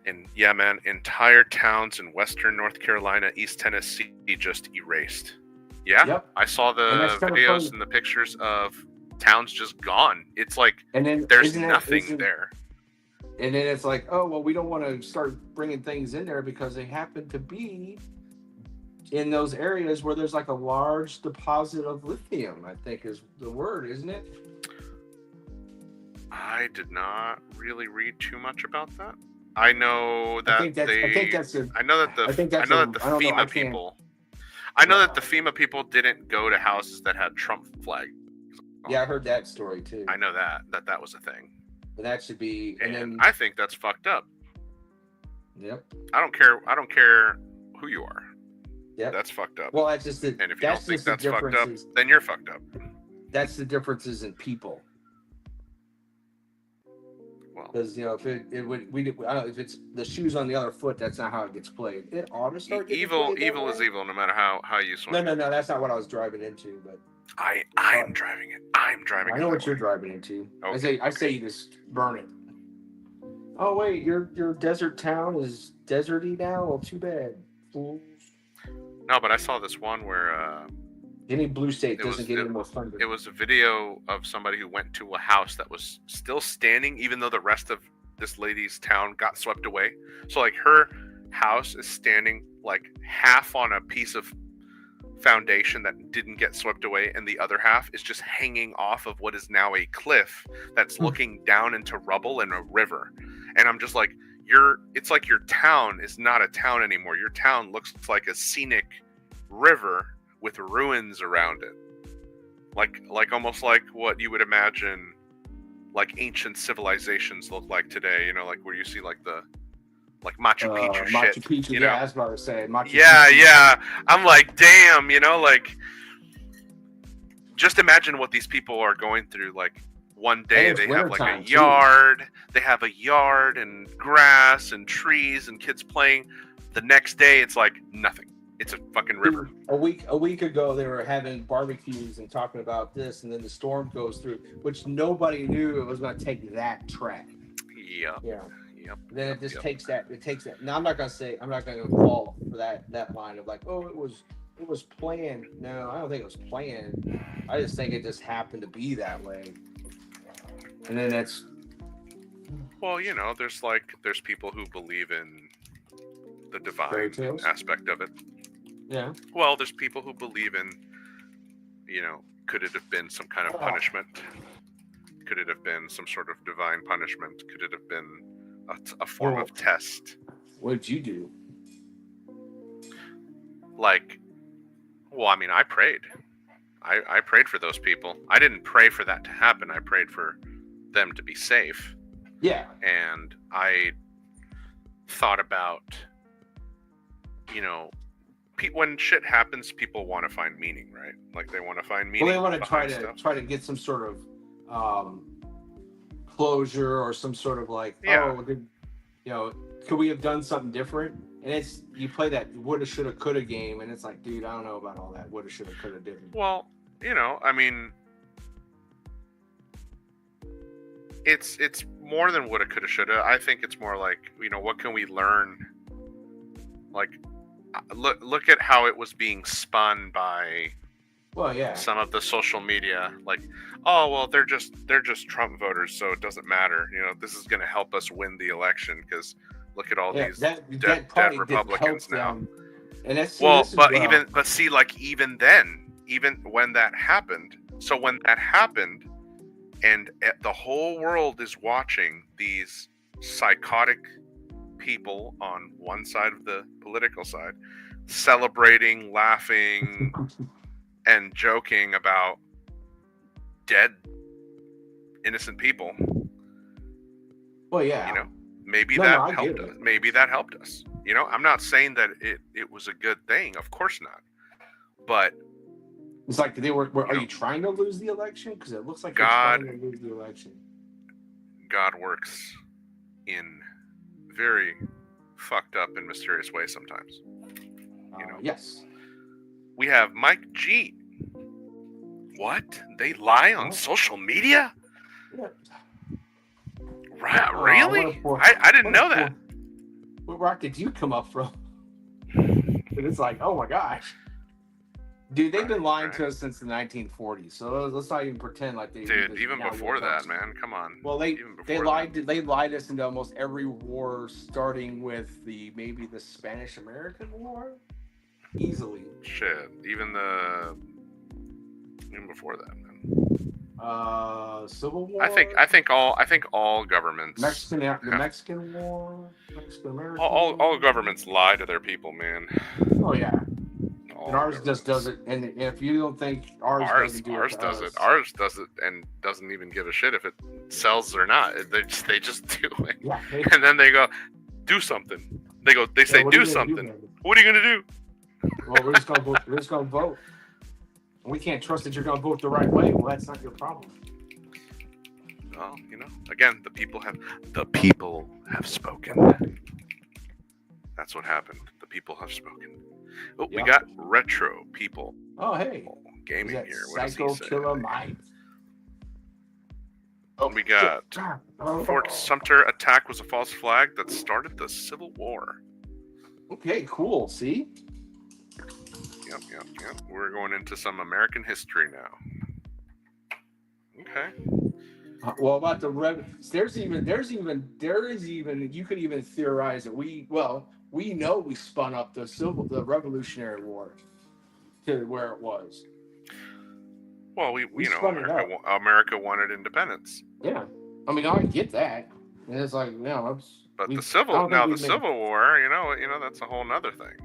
And yeah, man, entire towns in western North Carolina, East Tennessee just erased. Yeah, yep. I saw the videos and the pictures of towns just gone. It's like there's nothing there. And then it's like, oh, well, we don't want to start bringing things in there because they happen to be in those areas where there's like a large deposit of lithium, I think is the word, isn't it? I did not really read too much about that. I know that the FEMA people didn't go to houses that had Trump flags Yeah, I heard that story too. I know that was a thing. But that should be, and then I think that's fucked up. Yep. I don't care who you are. Yep. That's fucked up. Well, that's just the. And if you don't think that's fucked up, is, then you're fucked up. That's the differences in people. Well, because if if it's the shoes on the other foot, that's not how it gets played. It ought to start. Evil is evil, no matter how you swing. No, that's not what I was driving into. But I'm driving it. I'm driving it. I know what you're driving into. Okay. I say you just burn it. Oh wait, your desert town is deserty now. Well, too bad, fools. No, but I saw this one where any blue state doesn't get any more thunder. It was a video of somebody who went to a house that was still standing, even though the rest of this lady's town got swept away. So like her house is standing like half on a piece of foundation that didn't get swept away, and the other half is just hanging off of what is now a cliff that's looking down into rubble and a river. And I'm just like, it's like your town is not a town anymore. Your town looks like a scenic river with ruins around it, like almost like what you would imagine like ancient civilizations look like today. Like where you see like the Machu Picchu shit. Machu Picchu, yeah, I was about to say Machu Picchu. Yeah. I'm like, damn, like just imagine what these people are going through. Like one day they have like a yard, they have a yard and grass and trees and kids playing. The next day it's like nothing. It's a fucking river. A week ago, they were having barbecues and talking about this, and then the storm goes through, which nobody knew it was going to take that track. Yep. Yeah. Yep. Then it just takes that. It takes that. Now I'm not going to fall for that line of like, oh, it was planned. No, I don't think it was planned. I just think it just happened to be that way. And then that's. Well, there's people who believe in the divine aspect of it. Yeah. Well, there's people who believe in, could it have been some kind of punishment? Could it have been some sort of divine punishment? Could it have been a form of test? What did you do? I prayed. I prayed for those people. I didn't pray for that to happen. I prayed for them to be safe. Yeah. And I thought about, when shit happens, people want to find meaning, right? Like they want to find meaning. Well, they want to try to get some sort of closure or some sort of like, could we have done something different? And you play that woulda, shoulda, coulda game, and it's like, dude, I don't know about all that woulda, shoulda, coulda different. Well, it's more than woulda, coulda, shoulda. I think it's more like, what can we learn? Like, look at how it was being spun by some of the social media. Like, oh well, they're just Trump voters, so it doesn't matter. This is going to help us win the election because look at all these dead Republicans now. And that's even then, even when that happened. So when that happened, and the whole world is watching these psychotic people on one side of the political side celebrating, laughing, and joking about dead innocent people. Well, yeah. Maybe that helped us. Maybe that helped us. I'm not saying that it was a good thing. Of course not. But it's like are you trying to lose the election? Because it looks like you're trying to lose the election. God works in very fucked up and mysterious ways sometimes. Yes. We have Mike G. What? They lie on social media? Yeah. Right? Really? I didn't know that. What rock did you come up from? It's like, oh my gosh. Dude, they've been lying to us since the 1940s, so let's not even pretend like they. Dude, even before that, man, come on. Well, they lied us into almost every war, starting with maybe the Spanish-American War, easily. Shit, even before that, man. Civil War. I think all governments. Mexican War, Mexican-American. All governments lie to their people, man. Oh yeah. all And ours just does governments. it. And if you don't think ours doesn't do it to us, Ours does it and doesn't even give a shit if it sells or not. They just do it, yeah. and then they go do something. They say What are do you gonna do, something. man? What are you gonna do? Well, we're just gonna vote. We're just gonna vote. We can't trust that you're gonna vote the right way. Well, that's not your problem. Well, again, the people have spoken. That's what happened. The people have spoken. Oh, we Yep. got retro people Oh, hey. gaming Is here. that What does Psycho he say? Killer Mike? We got Oh. Fort Sumter attack was a false flag that started the Civil War. Okay, cool. See? Yep. We're going into some American history now. Okay. Well, about the there is even you could even theorize that we know we spun up the Revolutionary War to where it was. Well, we spun it up. America wanted independence. Yeah, I mean I get that, and it's like But the Civil War, that's a whole nother thing.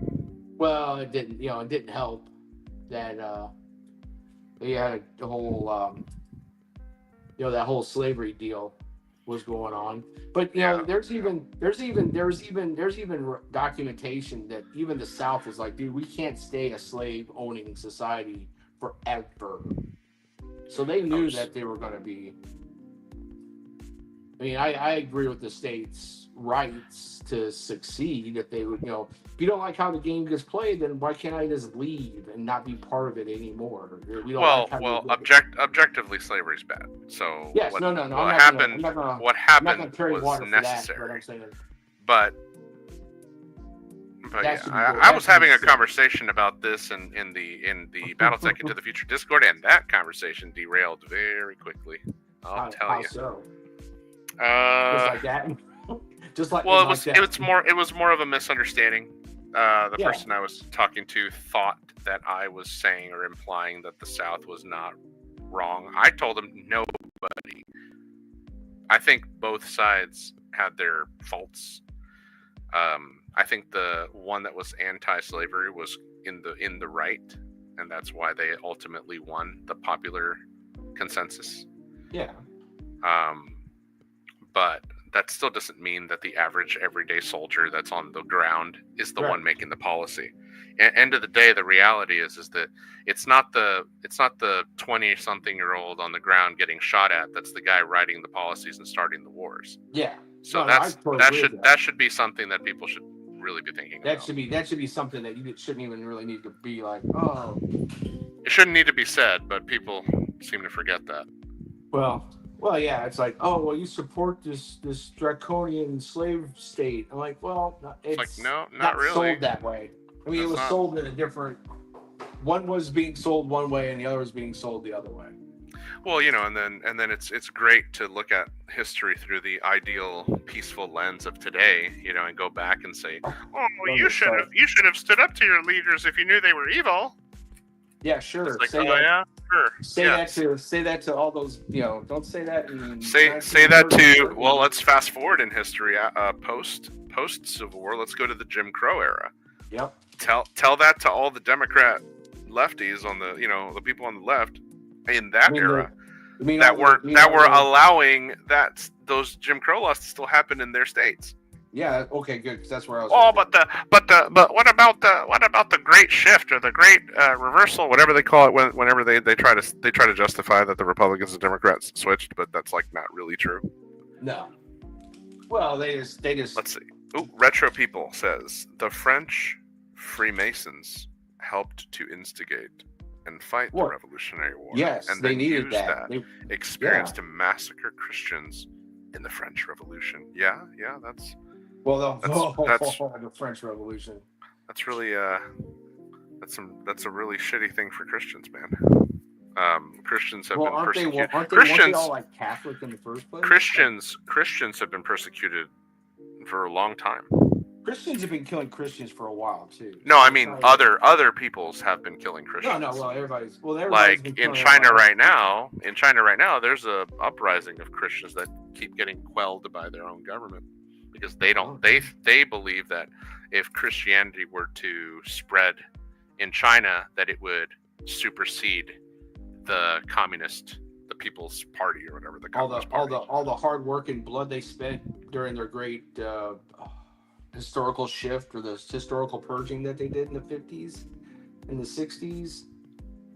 Well, it didn't help that they had the whole that whole slavery deal was going on. But there's even documentation that even the South was like, dude, we can't stay a slave owning society forever. So they knew that they were going to be. I mean, I agree with the states' rights to succeed. If they would, if you don't like how the game gets played, then why can't I just leave and not be part of it anymore? Objectively, slavery's bad. So yes, what happened was necessary. But yeah, I was having a conversation about this in the Battletech Into the Future Discord, and that conversation derailed very quickly. I'll tell you. So? Just like that. Just like well, it was more of a misunderstanding. The person I was talking to thought that I was saying or implying that the South was not wrong. I told him nobody. I think both sides had their faults. I think the one that was anti-slavery was in the right, and that's why they ultimately won the popular consensus. Yeah. But that still doesn't mean that the average everyday soldier that's on the ground is the one making the policy. End of the day, the reality is that it's not the 20-something-year-old on the ground getting shot at that's the guy writing the policies and starting the wars. Yeah. So that should be something that people should really be thinking about. That should be something that you shouldn't even really need to be like, oh. It shouldn't need to be said, but people seem to forget that. Well, yeah, it's like, oh, well, you support this draconian slave state. I'm like, well, it's like, no, not really sold that way. I mean, it was sold in a different. One was being sold one way, and the other was being sold the other way. Well, and then it's great to look at history through the ideal, peaceful lens of today, and go back and say, oh, you should have stood up to your leaders if you knew they were evil. Yeah, sure. It's like, yeah. Sure. Say that to all those, don't say that. Say that to. Well, let's fast forward in history. Post Civil War. Let's go to the Jim Crow era. Yep. Tell that to all the Democrat lefties on the the people on the left in that era that were allowing those Jim Crow laws to still happen in their states. Yeah. Okay. Good. Because that's where I was. Oh, but what about the great shift or the great reversal, whatever they call it, whenever they try to justify that the Republicans and Democrats switched, but that's like not really true. No. Well, they just. Let's see. Ooh, Retro People says the French Freemasons helped to instigate and fight the Revolutionary War. Yes, and they then needed used that experience to massacre Christians in the French Revolution. Yeah, that's. Well, that's the French Revolution. That's really that's a really shitty thing for Christians, man. Christians have been persecuted. Weren't they all like Catholic in the first place? Christians have been persecuted for a long time. Christians have been killing Christians for a while too. No, I mean other peoples have been killing Christians. No. Well, everybody's like in China right now. In China right now, there's a uprising of Christians that keep getting quelled by their own government because they believe that if Christianity were to spread in China that it would supersede the People's Party or whatever, the Communist Party. All the hard work and blood they spent during their great historical shift, or the historical purging that they did in the 50s and the 60s.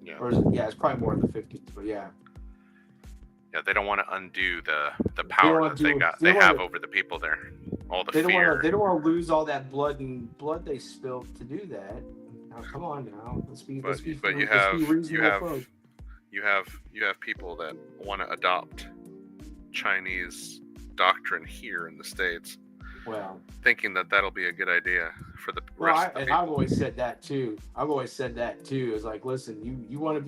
Yeah. Or it's probably more in the 50s, but yeah. Yeah, they don't want to undo the power that they have over the people there. All the fear. They don't want to lose all that blood they spilled to do that. Now, come on now. Let's be reasonable. You have people that want to adopt Chinese doctrine here in the States. Well, thinking that that'll be a good idea for the rest of the people. I've always said that too. It's like, listen, you want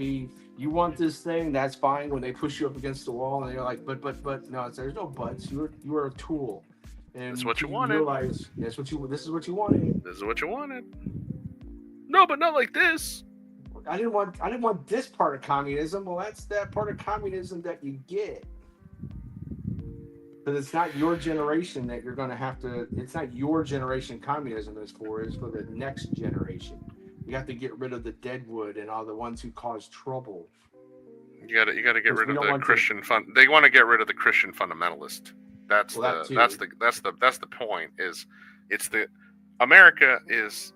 this thing, that's fine. When they push you up against the wall and they're like, but no, there's no buts. You are a tool. And that's what you wanted. Realize this is what you wanted. This is what you wanted. No, but not like this. I didn't want this part of communism. Well, that's that part of communism that you get. But it's not your generation that you're going to have to. It's not your generation communism is for. It's for the next generation. You have to get rid of the deadwood and all the ones who cause trouble. You got to get rid of the Christian fund. They want to get rid of the Christian fundamentalist. That's the point. America is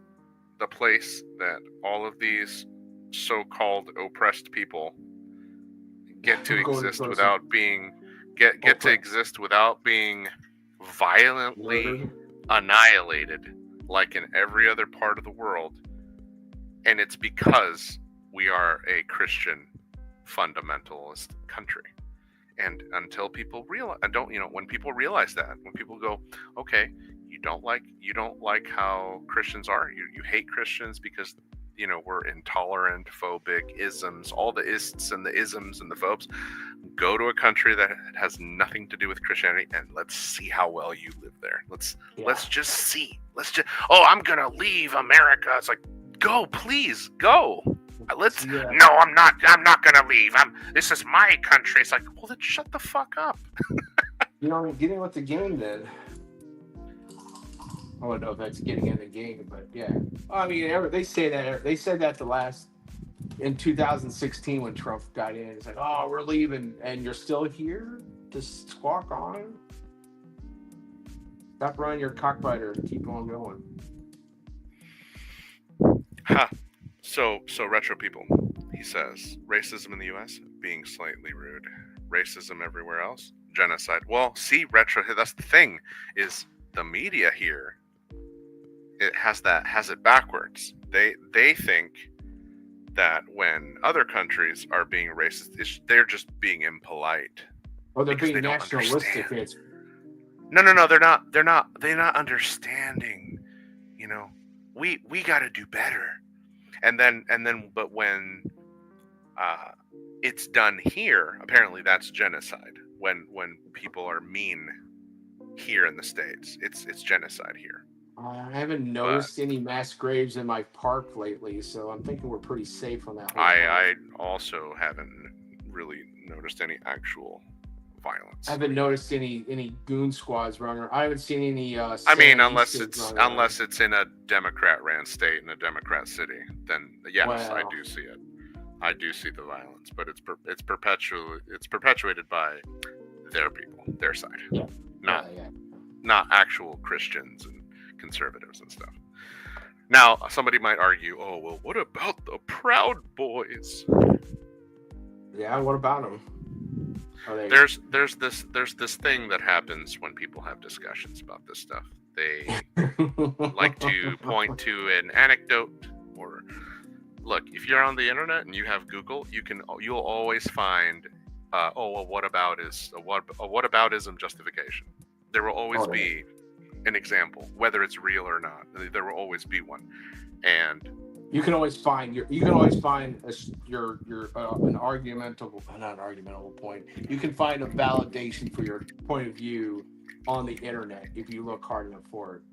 the place that all of these so-called oppressed people get to exist without being violently annihilated like in every other part of the world. And it's because we are a Christian fundamentalist country. And until people realize, when people realize that, when people go, okay, you don't like how Christians are, you hate Christians because we're intolerant, phobic, isms, all the ists and the isms and the phobes. Go to a country that has nothing to do with Christianity and let's see how well you live there. Let's just see. I'm gonna leave America. It's like, go, please, go. No, I'm not gonna leave. This is my country. It's like, well, then shut the fuck up. Getting with the game then. I don't know if that's getting in the game, but yeah. I mean, they say that. They said that in 2016 when Trump got in. It's like, oh, we're leaving, and you're still here to squawk on. Stop running your cockfighter and keep on going. So retro people. He says racism in the U.S. being slightly rude. Racism everywhere else, genocide. Well, see, retro. That's the thing. Is the media here? It has it backwards. They think that when other countries are being racist, they're just being impolite. Or they're being nationalistic. No, they're not understanding. We got to do better. And then, but when it's done here, apparently that's genocide. When people are mean here in the States, it's genocide here. I haven't noticed any mass graves in my park lately, so I'm thinking we're pretty safe on that. I also haven't really noticed any actual violence. I haven't noticed any goon squads running. I haven't seen any. Unless it's in a Democrat-ran state in a Democrat city, then yes, I do see it. I do see the violence, but it's perpetuated by their people, their side, not actual Christians and conservatives and stuff. Now, somebody might argue, oh, well, what about the Proud Boys? Yeah, what about them? There's this thing that happens when people have discussions about this stuff. They like to point to an anecdote, or look, if you're on the internet and you have Google, you'll always find whataboutism justification. There will always be an example, whether it's real or not. There will always be one, and you can always find an argumentable, not an argumentable point. You can find a validation for your point of view on the internet if you look hard enough for it.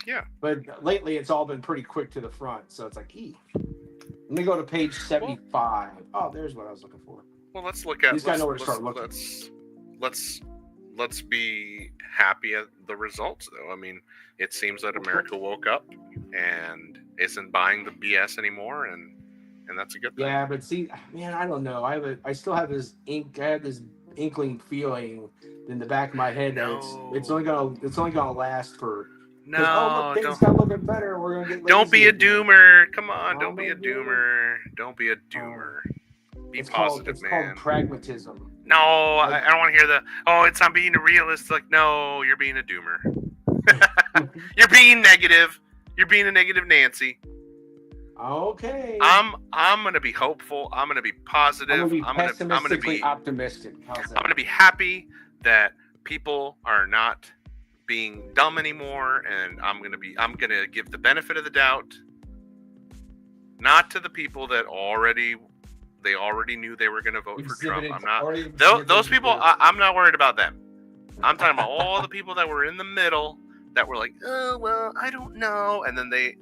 Yeah. But lately, it's all been pretty quick to the front, so it's like, let me go to page 75. There's what I was looking for. Well, let's look at. These guys know where to start looking. Let's let's be happy at the results, though. I mean, it seems that America woke up and isn't buying the BS anymore, and that's a good thing. Yeah, but see, man, I don't know. I still have this inkling feeling in the back of my head that it's only gonna last for. Because look, No, things got a little bit better. We're gonna get lazy. don't be a again. doomer. Come on, don't be a I'm a doomer. Don't be a doomer. Be It's positive, man. called pragmatism. No, I don't want to hear the. Oh, it's not being a realist. Like, no, you're being a doomer. You're being negative. You're being a negative Nancy. Okay. I'm gonna be hopeful. I'm gonna be positive. I'm I'm gonna be optimistic. How's that? I'm gonna be happy that people are not being dumb anymore, and I'm gonna give the benefit of the doubt, not to the people that already knew they were gonna vote for Trump. I'm not those people. I'm not worried about them. I'm talking about all the people that were in the middle that were like, oh well, I don't know, and then they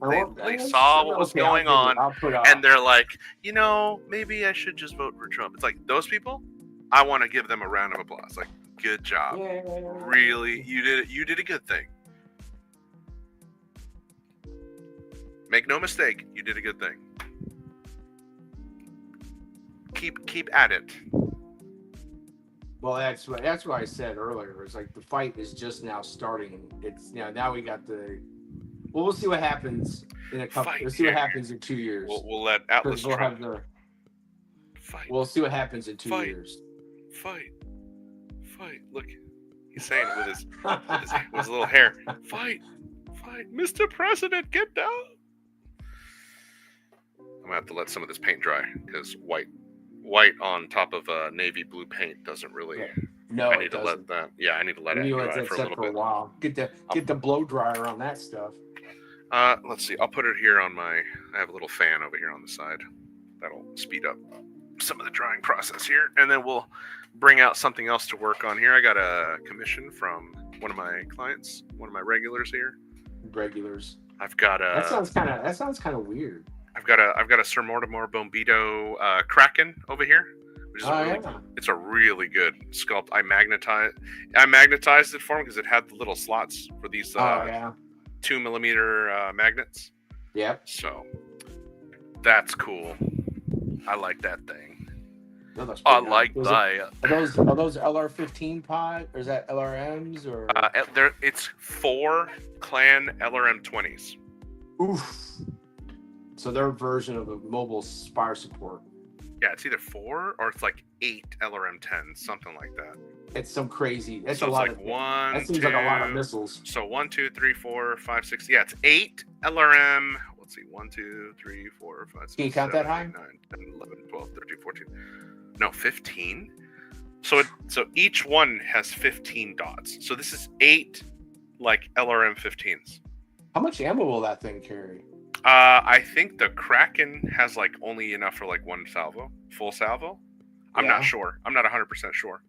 saw what was going on, and they're like, maybe I should just vote for Trump. It's like those people, I want to give them a round of applause. Like, good job, really, you did a good thing. Make no mistake, you did a good thing. Keep at it. Well, that's what I said earlier. It's like the fight is just now starting. It's now we got the. Well, we'll see what happens in a couple. We'll see what happens in 2 years. We'll let Atlas Trump fight. We'll see what happens in 2 years. Fight. Look, he's saying it with his little hair. Fight, Mr. President, get down. I'm gonna have to let some of this paint dry because white on top of navy blue paint doesn't really. Yeah. No, I need to let that. Yeah, I need to let it dry for a little bit. While. Get the blow dryer on that stuff. Let's see. I'll put it here on I have a little fan over here on the side. That'll speed up some of the drying process here, and then we'll bring out something else to work on here. I got a commission from one of my clients, one of my regulars here. Regulars. I've got a. That sounds kind of weird. I've got a Sir Mortimer Bombito Kraken over here, which is it's a really good sculpt. I magnetized it for him because it had the little slots for these 2mm magnets. Yep. So that's cool. I like that thing. I like that. Are those LR15 pod, or is that LRMs or? It's 4 Clan LRM 20s. Oof. So their version of a mobile fire support. Yeah, it's either 4 or it's like 8 LRM 10s, something like that. It's some crazy. That's so a lot like of. One. That seems like a lot of missiles. So 1, 2, 3, 4, 5, 6. Yeah, it's 8 LRM. Let's see, 1, 2, 3, 4, 5, 6. Can you count 7, that high? 8, 9, 10, 11, 12, 13, 14. No, 15. So each one has 15 dots. So this is 8 like LRM 15s. How much ammo will that thing carry? I think the Kraken has like only enough for like one full salvo. I'm not sure. I'm not 100% sure.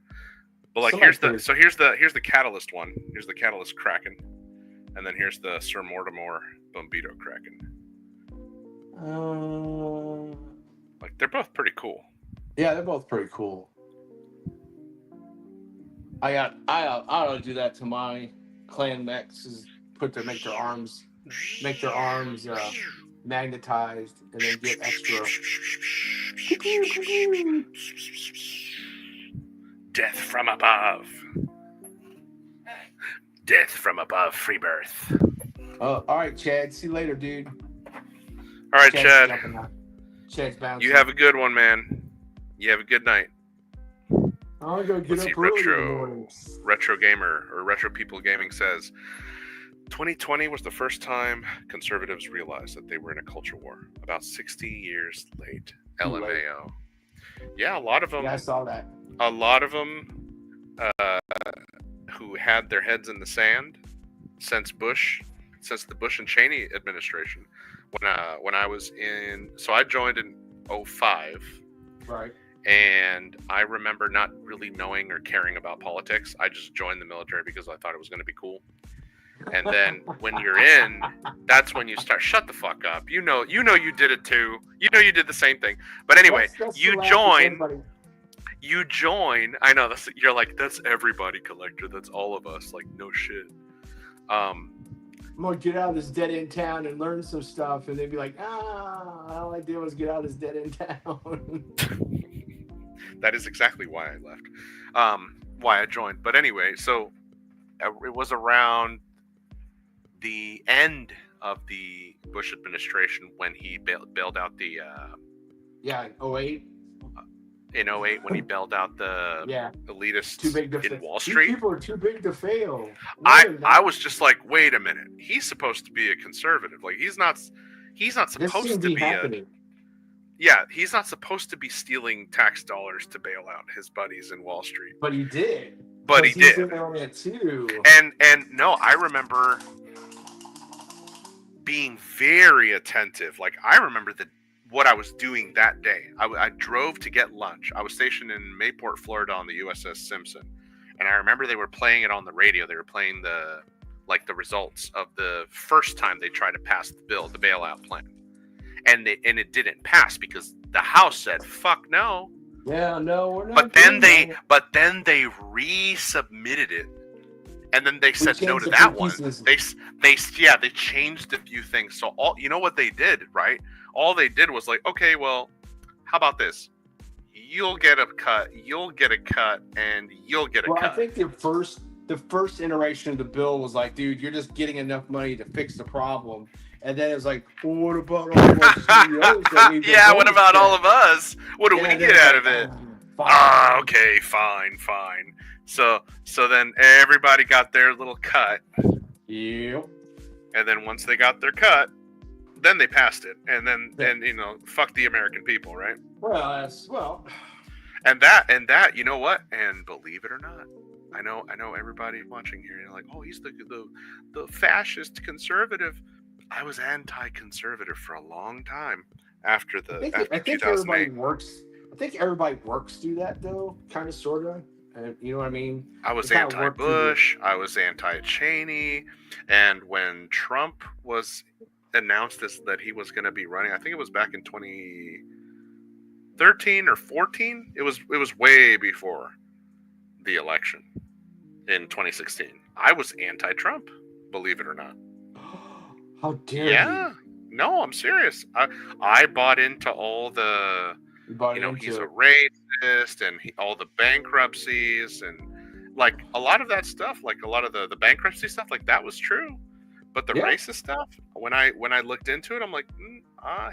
But like here's the Catalyst one. Here's the Catalyst Kraken, and then here's the Sir Mortimer Bombito Kraken. Like they're both pretty cool. Yeah, they're both pretty cool. I ought to do that to my clan mechs. Is make their arms magnetized, and then get extra. Death from above. Death from above. Free birth. All right, Chad. See you later, dude. All right, Chad. Chad's bouncing. You have a good one, man. You have a good night. I'm gonna get up early in the morning. Retro Gamer or Retro People Gaming says 2020 was the first time conservatives realized that they were in a culture war. About 60 years late. LMAO. Yeah, a lot of them. Yeah, I saw that. A lot of them who had their heads in the sand since the Bush and Cheney administration. When I was so I joined in 2005. Right. And I remember not really knowing or caring about politics. I just joined the military because I thought it was going to be cool. And then when you're in, that's when you start. Shut the fuck up. You know you did it too. You know you did the same thing. But anyway, you join. You join. I know you're like, that's everybody, Collector. That's all of us. Like, no shit. I'm gonna get out of this dead end town and learn some stuff, and they'd be like, all I did was get out of this dead end town. That is exactly why I left. Why I joined. But anyway, so it was around the end of the Bush administration when he bailed out the yeah, 08. In 08 when he bailed out the elitists too big to in Wall Street. These people are too big to fail. No, I was just like, wait a minute. He's supposed to be a conservative. Like he's not supposed to be he's not supposed to be stealing tax dollars to bail out his buddies in Wall Street. But he did. But he did. On it too. And no, I remember being very attentive. Like I remember what I was doing that day. I drove to get lunch. I was stationed in Mayport, Florida on the USS Simpson. And I remember they were playing it on the radio. They were playing the results of the first time they tried to pass the bill, the bailout plan. And it didn't pass because the House said, fuck no. Yeah, no, we're not. But then they resubmitted it. And then they said no to that one. They changed a few things. So you know what they did, right? All they did was like, okay, well, how about this? You'll get a cut, and you'll get a cut. I think the first iteration of the bill was like, dude, you're just getting enough money to fix the problem. And then it was like, well, what about all of us CEOs? Yeah, what about all of us? What do we get out of it? Okay, fine. So then everybody got their little cut. Yep. And then once they got their cut, then they passed it. And then fuck the American people, right? Well. And that, you know what? And believe it or not, I know everybody watching here, you're like, oh, he's the fascist conservative. I was anti-conservative for a long time after I think everybody works. I think everybody works through that though, kind of, sort of. You know what I mean? I was anti-Bush. I was anti-Cheney. And when Trump was announced that he was going to be running, I think it was back in 2013 or 14. It was way before the election in 2016. I was anti-Trump, believe it or not. How dare you? Yeah. No, I'm serious. I bought into all the, he's a racist and all the bankruptcies and like a lot of that stuff, like a lot of the bankruptcy stuff, like that was true. But the racist stuff, when I looked into it, I'm like,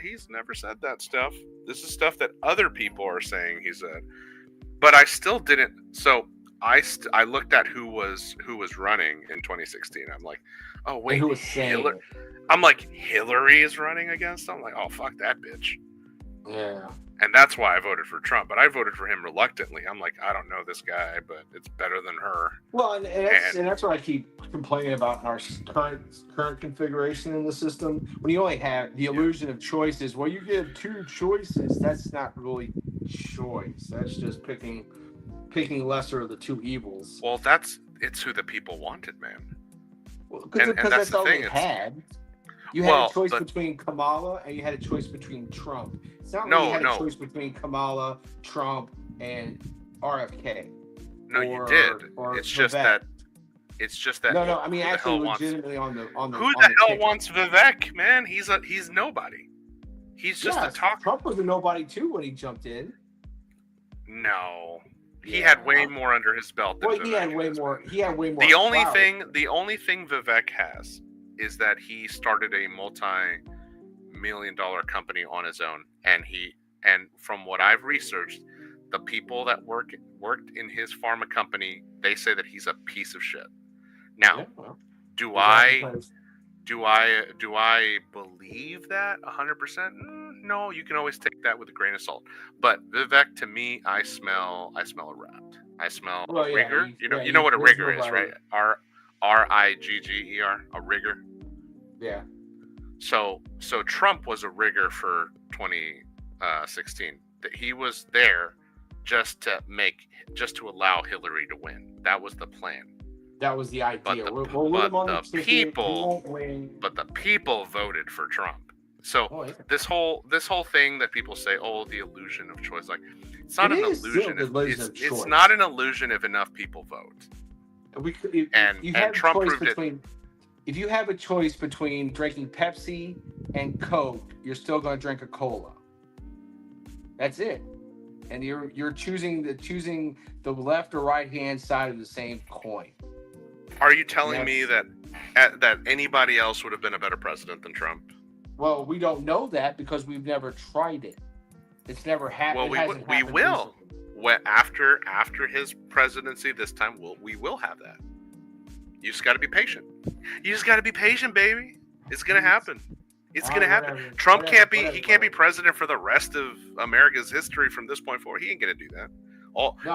he's never said that stuff. This is stuff that other people are saying he said. But I still didn't. So I looked at who was running in 2016. I'm like, oh wait, who was Hillary? I'm like, Hillary is running against him? I'm like, oh fuck that bitch. Yeah. And that's why I voted for Trump. But I voted for him reluctantly. I'm like, I don't know this guy, but it's better than her. Well, and that's what I keep complaining about in our current configuration in the system. When you only have the illusion of choices, well, you get two choices. That's not really choice. That's just picking lesser of the two evils. Well, it's who the people wanted, man. Well, because that's all they had. You had a choice between Kamala and you had a choice between Trump. It's not like you had a choice between Kamala, Trump, and RFK. No, you did. It's just that. No. I mean, actually, legitimately on the. Who the hell wants Vivek, man? He's nobody. He's just a talker. Trump was a nobody too when he jumped in. No. He had way more under his belt than Vivek. He had way more. The only thing Vivek has is that he started a multi-million-dollar company on his own, and from what I've researched, the people that worked in his pharma company, they say that he's a piece of shit. Now, do I believe that 100%? No, you can always take that with a grain of salt. But Vivek, to me, I smell a rat. I smell a rigger. You know what a rigger is, right? RIGGER, a rigger. Yeah. So Trump was a rigger for 2016. He was there just to allow Hillary to win. That was the plan. That was the idea. But the people voted for Trump. So Oh, yeah. this whole thing that people say, oh, the illusion of choice, like it's not It an is still illusion. the illusion of It's choice. not an illusion if enough people vote. You have Trump a choice proved it. between. If you have a choice between drinking Pepsi and Coke, you're still going to drink a cola. That's it. And you're choosing the left or right hand side of the same coin. Are you telling me that anybody else would have been a better president than Trump? Well, we don't know that because we've never tried it. It's never happened. Well, we will. After his presidency this time, we will have that. You just got to be patient. You just got to be patient, baby. It's gonna happen. It's gonna happen. Whatever. Trump can't be president for the rest of America's history from this point forward. He ain't gonna do that.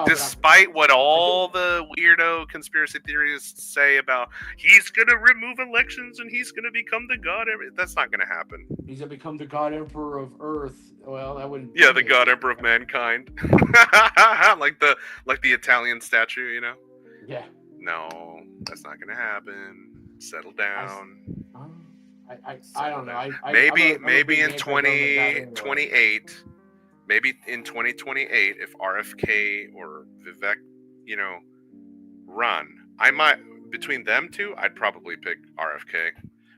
Despite what all the weirdo conspiracy theorists say about he's gonna remove elections and he's gonna become the god. That's not gonna happen. He's gonna become the god emperor of Earth. Well, that wouldn't. Yeah, the god emperor of mankind, like the Italian statue, you know. Yeah. No, that's not gonna happen. Settle down. I don't know. Maybe in 2028. Maybe in 2028, if RFK or Vivek, run, I might, between them two, I'd probably pick RFK.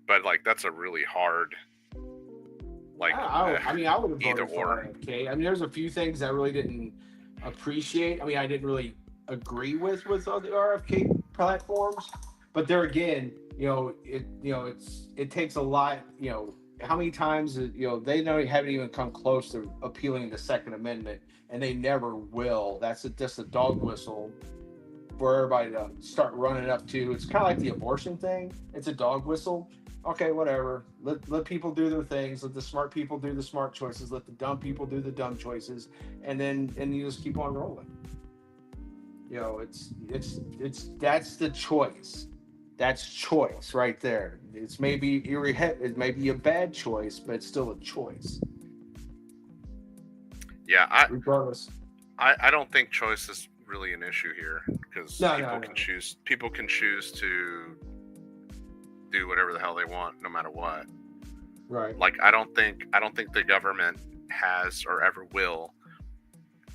But like, that's a really hard. Like, I would have either voted for RFK. I mean, there's a few things I really didn't appreciate. I mean, I didn't really agree with all the RFK platforms. But there again, it takes a lot. How many times they haven't even come close to appealing the Second Amendment, and they never will. That's just a dog whistle for everybody to start running up to. It's kind of like the abortion thing. It's a dog whistle. Okay, whatever. Let people do their things. Let the smart people do the smart choices. Let the dumb people do the dumb choices, and you just keep on rolling. That's the choice. That's choice right there. It may be a bad choice, but it's still a choice. Yeah, regardless. I don't think choice is really an issue here because people can choose to do whatever the hell they want, no matter what. Right. Like I don't think the government has or ever will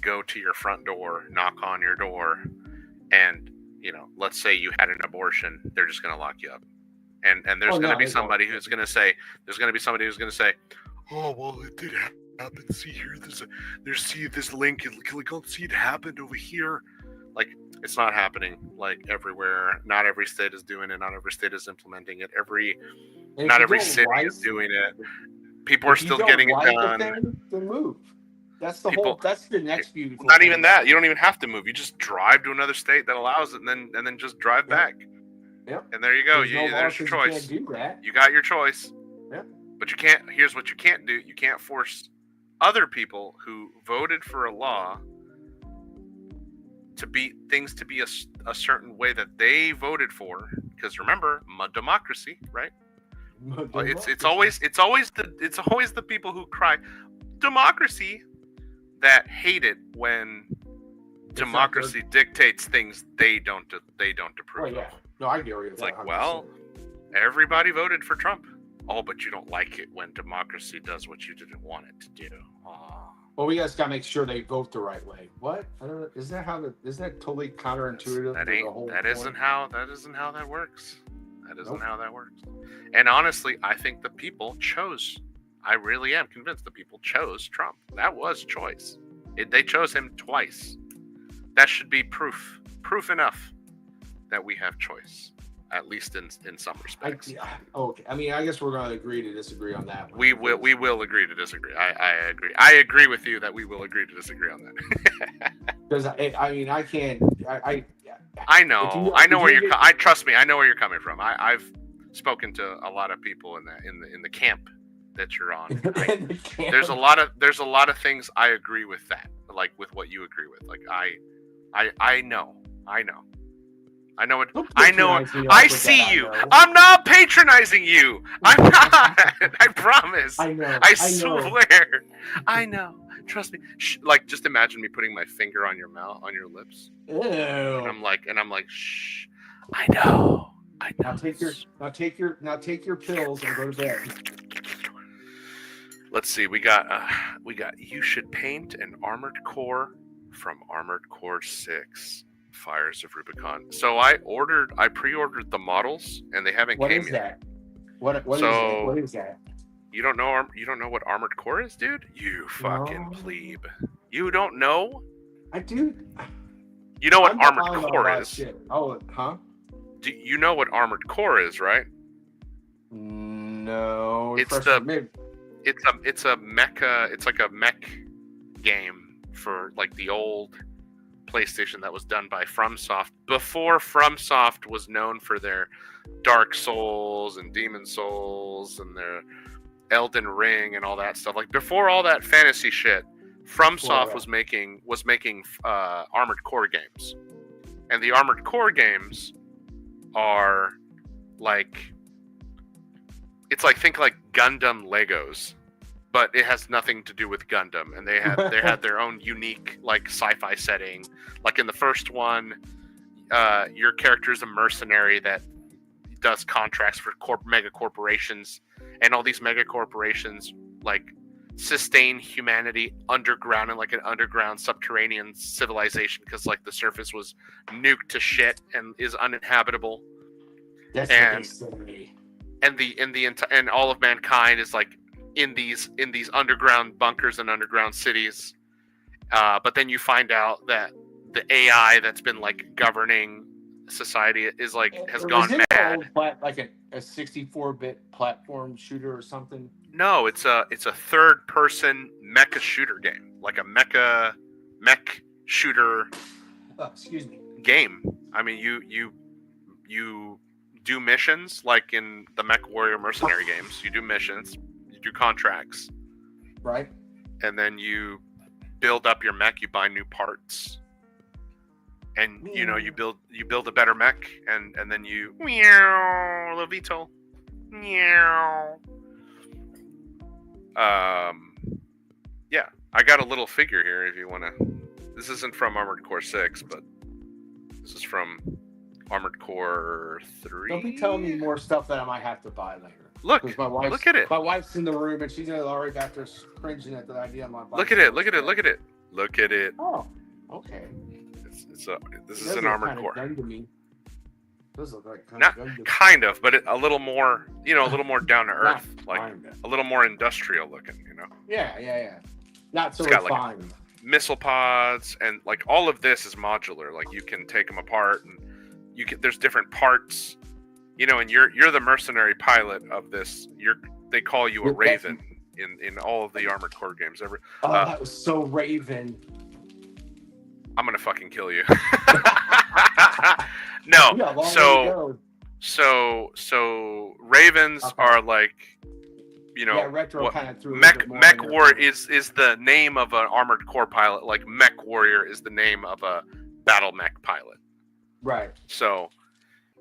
go to your front door, knock on your door, and let's say you had an abortion, they're just going to lock you up. And there's going to be somebody who's going to say, oh, well, it did happen. See here, see this link. See, it happened over here. Like, it's not happening, like, everywhere. Not every state is doing it. Not every state is implementing it. Not every city is doing it. People are still getting it done. Then move. That's the next beautiful. Not even that. You don't even have to move. You just drive to another state that allows it, and then just drive back. Yep. And there you go. There's your choice. You can't do that. You got your choice. Yep. But you can't. Here's what you can't do. You can't force other people who voted for a law to be a certain way that they voted for. Because remember, democracy, right? It's always the people who cry democracy that hate it when democracy dictates things they don't approve of. No, I get it. It's like, well, everybody voted for Trump. Oh, but you don't like it when democracy does what you didn't want it to do. Oh. Well, we guys got to make sure they vote the right way. What? I don't know. Isn't that totally counterintuitive? That isn't how that works. That isn't how that works. And honestly, I think the people chose. I really am convinced the people chose Trump. That was choice. They chose him twice. That should be proof enough that we have choice, at least in some respects. Okay. I mean, I guess we're going to agree to disagree on that one. We will agree to disagree. I agree. I agree with you that we will agree to disagree on that. Because I can't. I know. I know where you're. Trust me. I know where you're coming from. I've spoken to a lot of people in the camp that you're on. There's a lot of things I agree with that, like with what you agree with. Like I know. I know it. I know. I see you. I'm not patronizing you. I'm not. I promise. I know. I swear. I know. Trust me. Like, just imagine me putting my finger on your mouth, on your lips. Ew. And I'm like, shh. I know. Now take your pills and go to bed. Let's see. We got You Should Paint an Armored Core from Armored Core 6. Fires of Rubicon. So I pre-ordered the models and they haven't What came is yet. that? What is it? So What is that? you don't know what Armored Core is, dude? You fucking No. plebe. You don't know? I do. You know what I'm Armored behind on a Core lot of is? shit. Oh, huh? Do you know what Armored Core is, right? No. It's Refresh the my memory. it's a mecha. It's like a mech game for like the old PlayStation that was done by FromSoft before FromSoft was known for their Dark Souls and Demon Souls and their Elden Ring and all that stuff. Like before all that fantasy shit, FromSoft was making Armored Core games, and the Armored Core games are like think like Gundam Legos, but it has nothing to do with Gundam, and they had their own unique like sci-fi setting. Like in the first one, your character is a mercenary that does contracts for mega corporations, and all these mega corporations like sustain humanity underground in like an underground subterranean civilization because like the surface was nuked to shit and is uninhabitable. That's and what they say. and all of mankind is like in these underground bunkers and underground cities. But then you find out that the AI that's been like governing society is like has gone mad. Like a 64-bit platform shooter or something. No, it's a third person mecha shooter game, like a mech shooter. Excuse me. Game. I mean, you do missions like in the Mech Warrior Mercenary games. You do missions, you do contracts, right? And then you build up your mech. You buy new parts, and you know you build a better mech, and then you meow the VTOL. Meow. Yeah, I got a little figure here if you want to. This isn't from Armored Core 6, but this is from Armored Core 3. Don't be telling me more stuff that I might have to buy later. Look at it. My wife's in the room and she's already back there cringing at the idea of my bike. Look at it. Oh, okay. This is an Armored Core. Gun to me. Those look like kind of, but a little more, a little more down to earth, a little more industrial looking, Yeah. Not so Like refined. missile pods and like all of this is modular. Like you can take them apart and there's different parts, and you're the mercenary pilot of this. They call you a Raven in all of the Armored Core games. That was so Raven. I'm gonna fucking kill you. No, so Ravens are like, retro kind of threw Mech Warrior is the name of an Armored Core pilot. Like Mech Warrior is the name of a battle mech pilot. Right. So,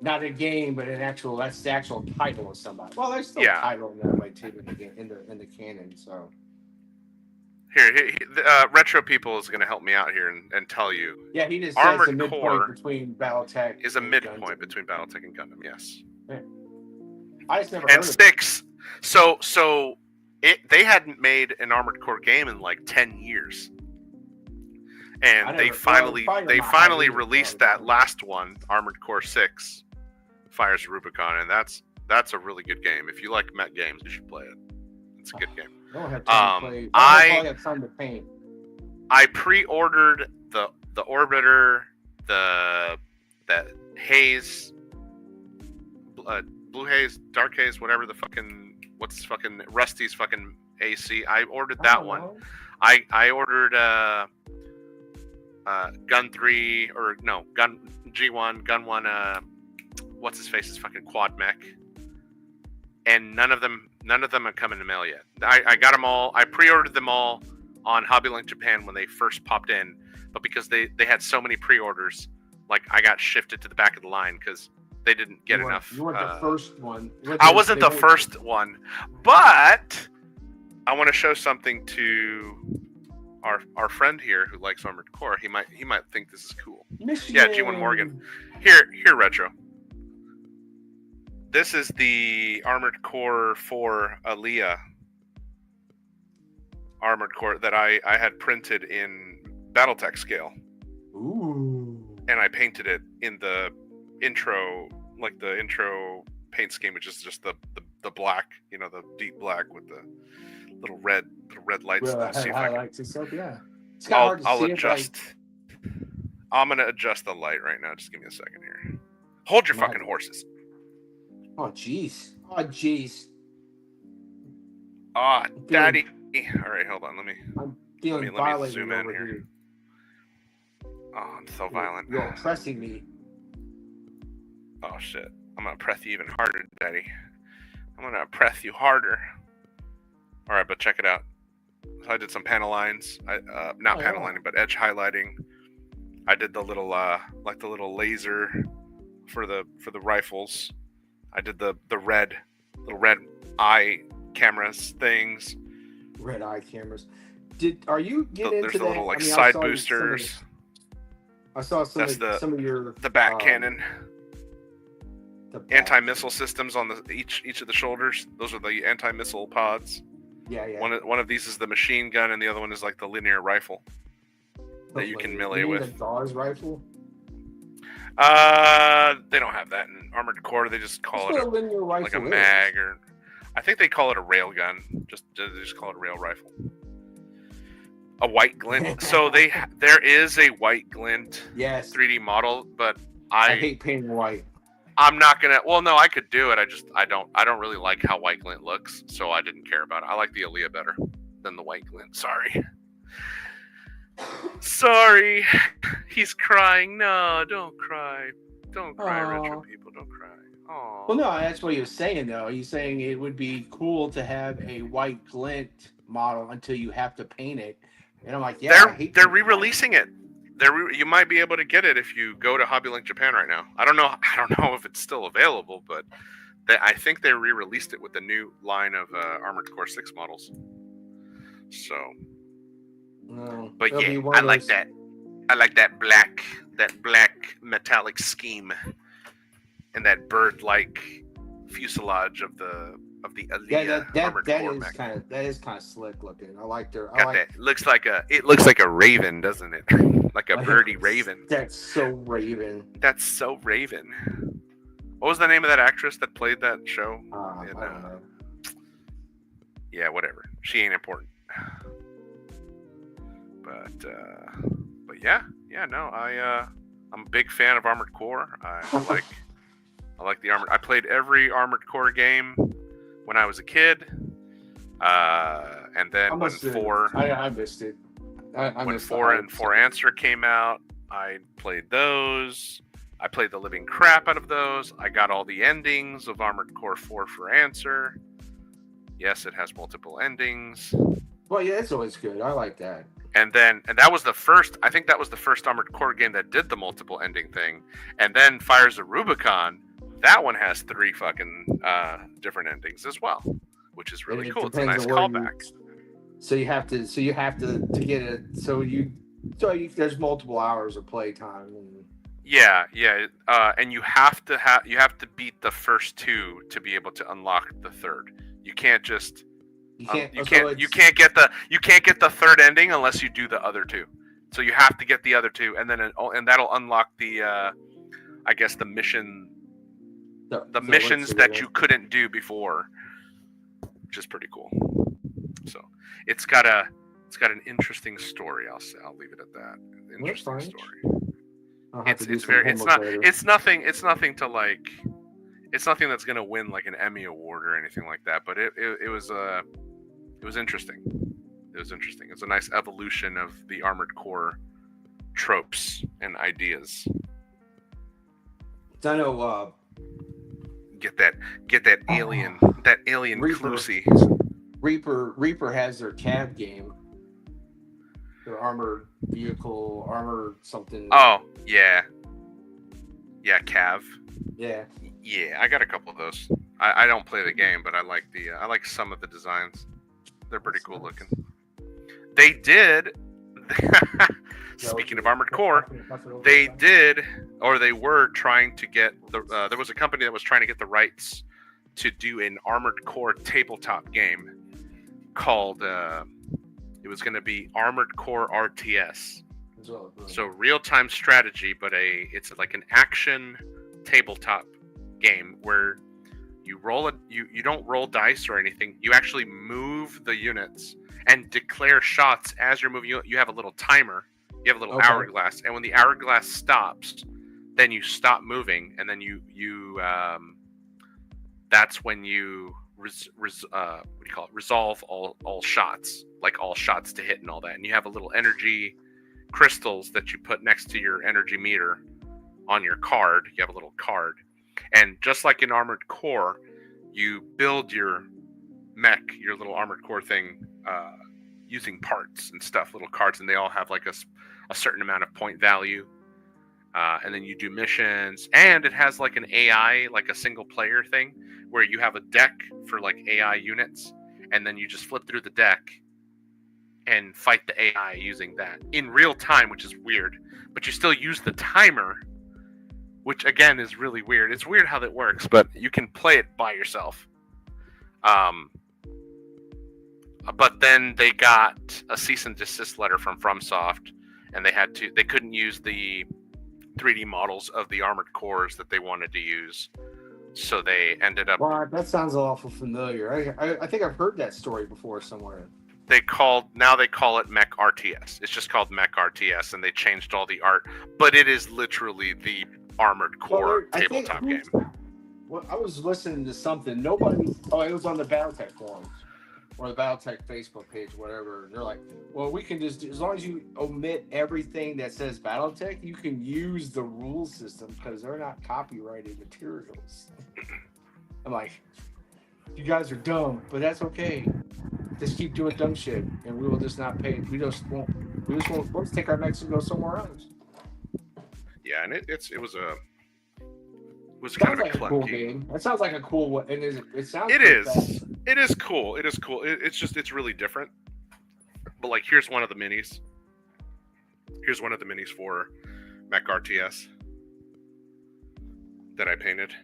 not a game, but that's the actual title of somebody. Well, there's still a title in that way too in the canon. So here Retro People is going to help me out here and tell you. Yeah, he just Armored says the midpoint Core between Battletech is a midpoint between Battletech and Gundam. Yes. Yeah. I just never and heard Sticks. So they hadn't made an Armored Core game in like 10 years. And they finally released that last one, Armored Core 6, Fires of Rubicon, and that's a really good game. If you like mech games, you should play it. It's a good game. I don't have time to play. I have time to paint. I pre-ordered the Orbiter, the Haze, Blue Haze, Dark Haze, whatever the fucking Rusty's fucking AC. I ordered that one. I ordered Gun 3 or no Gun G1, Gun 1. What's his face's fucking quad mech, and none of them have come in the mail yet. I got them all. I pre-ordered them all on HobbyLink Japan when they first popped in, but because they had so many pre-orders, like I got shifted to the back of the line because they didn't get enough. You weren't the first one. I wasn't the first one, but I want to show something to our friend here who likes Armored Core. He might think this is cool. Michigan. Yeah, G1 Morgan. Here, Retro. This is the Armored Core 4 Aliyah Armored Core that I had printed in Battletech scale. Ooh. And I painted it in the intro, like the intro paint scheme, which is just the black, the deep black with the little red lights. Well, Let me see if I can. highlights and stuff. Yeah. It's kind of hard to I'll see adjust. it. I'm gonna adjust the light right now. Just give me a second here. Hold your Like, fucking horses. oh jeez. Oh jeez. Ah, daddy. All right, hold on. Let me feeling violated zoom in over here. Oh, I'm so violent. You're oppressing me. Oh shit! I'm gonna press you even harder, daddy. I'm gonna press you harder. All right, but check it out. So I did some panel lines. Not panel lining, but edge highlighting. I did the little the little laser for the rifles. I did the little red eye cameras things. Red eye cameras. Are you getting into there's the little that? side boosters. I saw some of your the bat cannon. The Anti-missile systems on each of the shoulders. Those are the anti-missile pods. Yeah. One of these is the machine gun, and the other one is like the linear rifle that you can melee with. The Gauss rifle. They don't have that in Armored Core. They just call it a linear rifle, like a mag, or I think they call it a rail gun. They just call it a rail rifle. A white glint. So there is a white glint. Yes. 3D model, but I hate painting white. I'm not gonna. Well, no, I could do it. I don't really like how white glint looks, so I didn't care about it. I like the Aaliyah better than the white glint. Sorry. He's crying. No, don't cry. Don't cry, retro people. Don't cry. Aww. Well, no, that's what he was saying, though. He's saying it would be cool to have a white glint model until you have to paint it. And I'm like, yeah, they're re-releasing it. You might be able to get it if you go to HobbyLink Japan right now. I don't know if it's still available, but I think they re-released it with the new line of Armored Core 6 models. So, but yeah, I like that. I like that black metallic scheme and that bird-like fuselage of the Aaliyah Armored Core mech. That is kind of slick looking. I like their. It looks like a raven, doesn't it? Like a birdie raven. That's so raven. What was the name of that actress that played that show? I don't know. Yeah, whatever. She ain't important. But yeah, no, I'm a big fan of Armored Core. I like the Armored. I played every Armored Core game when I was a kid, and then when 4, I missed it. When 4 and 4 Answer came out, I played those. I played the living crap out of those. I got all the endings of Armored Core 4 for Answer. Yes, it has multiple endings. Well, yeah, that's always good. I like that. And that was the first. I think that was the first Armored Core game that did the multiple ending thing. And then Fires of Rubicon. That one has 3 fucking different endings as well, which is really cool. It's a nice callback. So you have to get it. So there's multiple hours of playtime. Yeah. And you have to beat the first 2 to be able to unlock the third. You can't just. You can't get the third ending unless you do the other 2. So you have to get the other 2, and that'll unlock the, I guess the mission. The missions that you couldn't do before, which is pretty cool. So it's got an interesting story. I'll leave it at that. Interesting story. It's nothing to like. It's nothing that's gonna win like an Emmy award or anything like that. But it was interesting. It was interesting. It's a nice evolution of the Armored Core tropes and ideas. I know. Get that alien Clusie. Reaper has their CAV game. Their armored vehicle, armored something. Oh yeah, CAV. Yeah. Yeah, I got a couple of those. I don't play the game, but I like some of the designs. They're pretty cool looking. They did. Speaking of Armored Core, they were trying to get there was a company that was trying to get the rights to do an Armored Core tabletop game called It was going to be Armored Core RTS. Really So real-time strategy, but it's like an action tabletop game where you don't roll dice or anything. You actually move the units and declare shots as you're moving. You have a little timer. You have a little hourglass, and when the hourglass stops, then you stop moving, and then that's when you resolve all shots, like all shots to hit and all that. And you have a little energy crystals that you put next to your energy meter on your card. You have a little card, and just like in Armored Core, you build your mech, your little Armored Core thing, using parts and stuff, little cards, and they all have like a certain amount of point value. And then you do missions, and it has like an AI, like a single player thing, where you have a deck for like AI units, and then you just flip through the deck and fight the AI using that in real time, which is weird. But you still use the timer, which again is really weird. It's weird how that works, but you can play it by yourself. But then they got a cease and desist letter from FromSoft, and they couldn't use the 3D models of the Armored Cores that they wanted to use, so they ended up. Well, that sounds awful familiar. I think I've heard that story before somewhere. Now they call it Mech RTS. It's just called Mech RTS, and they changed all the art, but it is literally the Armored Core tabletop game. Well, I was listening to something. It was on the Battletech forums or the Battletech Facebook page, whatever. And they're like, well, we can just, as long as you omit everything that says Battletech, you can use the rule system because they're not copyrighted materials. I'm like, you guys are dumb, but that's okay. Just keep doing dumb shit, and we will just not pay. We just won't. Let's take our mechs and go somewhere else. Yeah, and it was kind of like a cool game. That sounds like a cool one, and it sounds. It is. Fast. It is cool. It is cool. It's really different. But like, here's one of the minis. Here's one of the minis for Mech RTS that I painted.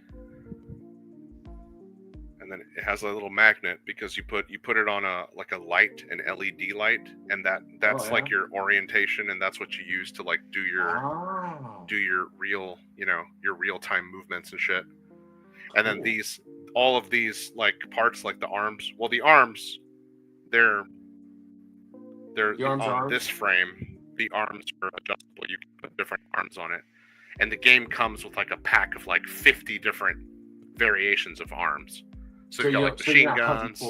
And then it has a little magnet because you put it on a light, an LED light, and that's like your orientation, and that's what you use to like do your real, your real time movements and shit. And then all of these like parts, like the arms. Well, the arms, they're on this frame. The arms are adjustable. You can put different arms on it, and the game comes with like a pack of like 50 different variations of arms. So you got like machine guns.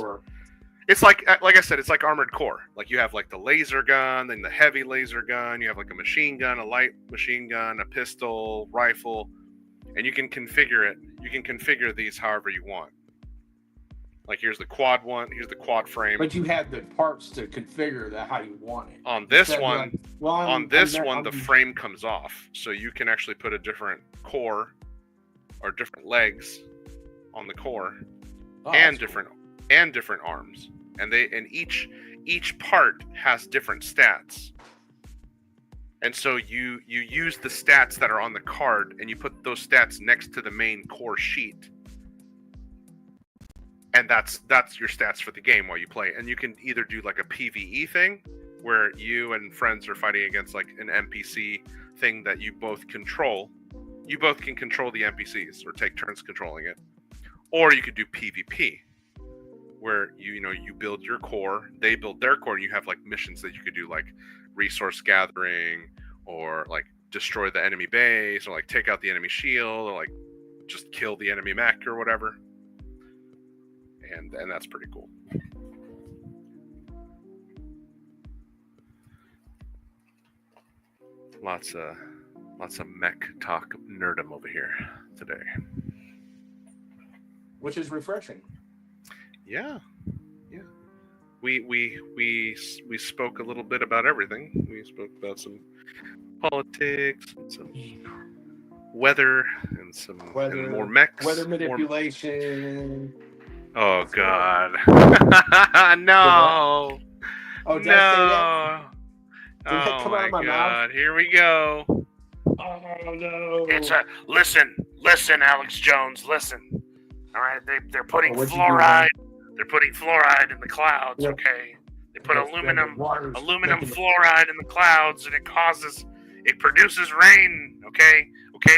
It's like I said, it's like Armored Core. Like you have like the laser gun, then the heavy laser gun. You have like a machine gun, a light machine gun, a pistol, rifle, and you can configure it. You can configure these however you want. Like here's the quad one. Here's the quad frame. But you have the parts to configure that how you want it. On this one, the frame comes off, so you can actually put a different core or different legs on the core. And different arms, and each part has different stats, and so you use the stats that are on the card, and you put those stats next to the main core sheet, and that's your stats for the game while you play. And you can either do like a PvE thing where you and friends are fighting against like an NPC thing that you both control. You both can control the NPCs or take turns controlling it. Or you could do PvP, where you build your core, they build their core, and you have like missions that you could do, like resource gathering, or like destroy the enemy base, or like take out the enemy shield, or like just kill the enemy mech or whatever. And that's pretty cool. Lots of mech talk nerdum over here today. Which is refreshing. Yeah. We spoke a little bit about everything. We spoke about some politics, and some weather, and and more mechs. Weather manipulation. Oh God! No! Oh, did I say that? Did that come out of my mouth? Here we go. Oh no! Listen, Alex Jones, listen. All right, they're putting fluoride. They're putting fluoride in the clouds. Yep. Okay, they put Yes, aluminum water's making the- fluoride in the clouds, and it produces rain. Okay,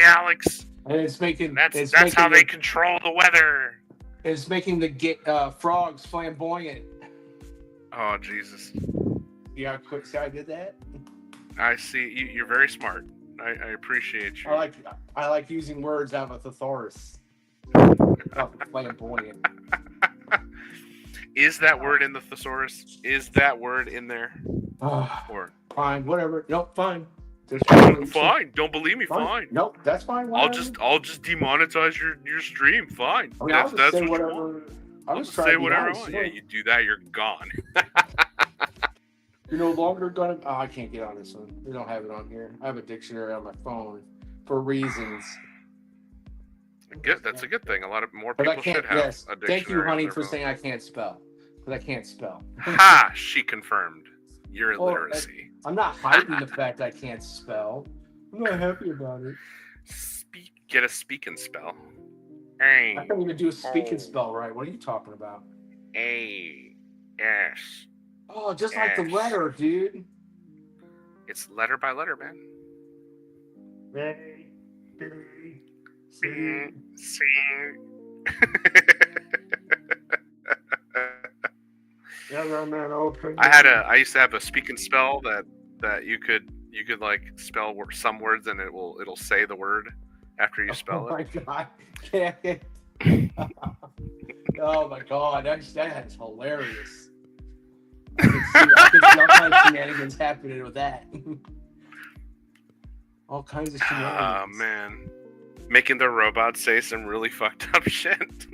Alex. and it's making That's how they control the weather. It's making the frogs flamboyant. Oh Jesus! Yeah, quick. See how I did that? I see. You're very smart. I appreciate you. I like using words out of a thesaurus. Flamboyant. Is that word in the thesaurus? Is that word in there? Or fine, whatever. Nope, fine. Fine. Don't believe me. Fine. Nope, that's fine. Whatever. I'll just demonetize your stream. Fine. I mean, that's what you whatever. want. I'll just say whatever I want. Yeah, you do that, you're gone. You're no longer gonna. Oh, I can't get on this one. We don't have it on here. I have a dictionary on my phone for reasons. Good. That's a good thing. A lot of more people should have a dictionary. Thank you, honey, for saying I can't spell. Because I can't spell. Ha! She confirmed your illiteracy. I'm not hiding the fact I can't spell. I'm not happy about it. Get a speak and spell. I can't even do a speak and spell right. What are you talking about? A-S. Oh, just like the letter, dude. It's letter by letter, man. A, B, C. I used to have a speak and spell that you could like spell some words and it'll say the word after you spell it. Oh my god! Oh my god! That is hilarious. I can see all kinds of shenanigans happening with that. All kinds of shenanigans. Oh man, making the robot say some really fucked up shit.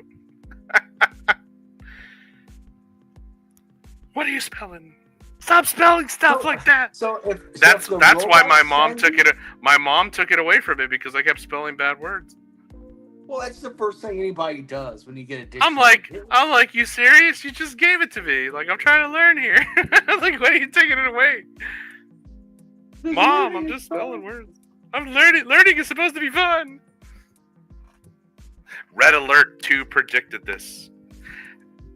What are you spelling? Stop spelling stuff like that. That's why my mom took it. My mom took it away from me because I kept spelling bad words. Well, that's the first thing anybody does when you get addicted. I'm like, you serious? You just gave it to me. Like, I'm trying to learn here. Like, why are you taking it away? Mom, I'm just spelling words. I'm learning. Learning is supposed to be fun. Red Alert 2 predicted this.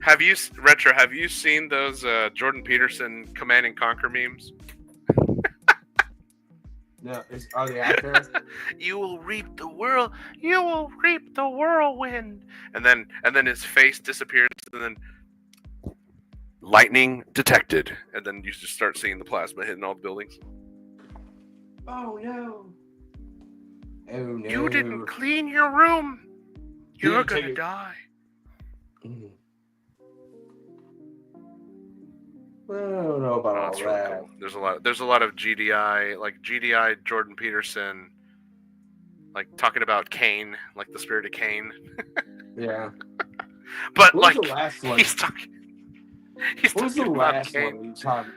Have you seen those Jordan Peterson Command and Conquer memes? No, are they out there? You will reap the whirlwind. And then his face disappears, and then lightning detected. And then you just start seeing the plasma hitting all the buildings. Oh no. Oh no. You didn't clean your room. You're gonna die. Mm. I don't know about all really that. cool. There's a lot of GDI, like GDI Jordan Peterson, like talking about Cain, like the spirit of Cain. Yeah. But what like was the last one? He's talking the about last Cain. One?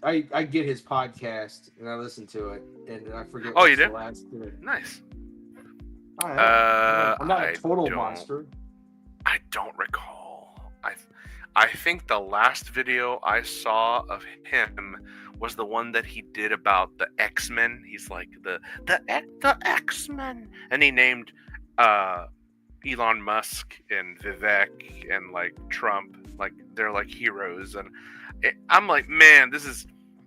I get his podcast and I listen to it and I forget. Oh, you do? The last Nice. I'm not a total monster. I don't recall. I think the last video I saw of him was the one that he did about the X-Men. He's like the X-Men, and he named Elon Musk and Vivek and like Trump, like they're like heroes, and I'm like, man,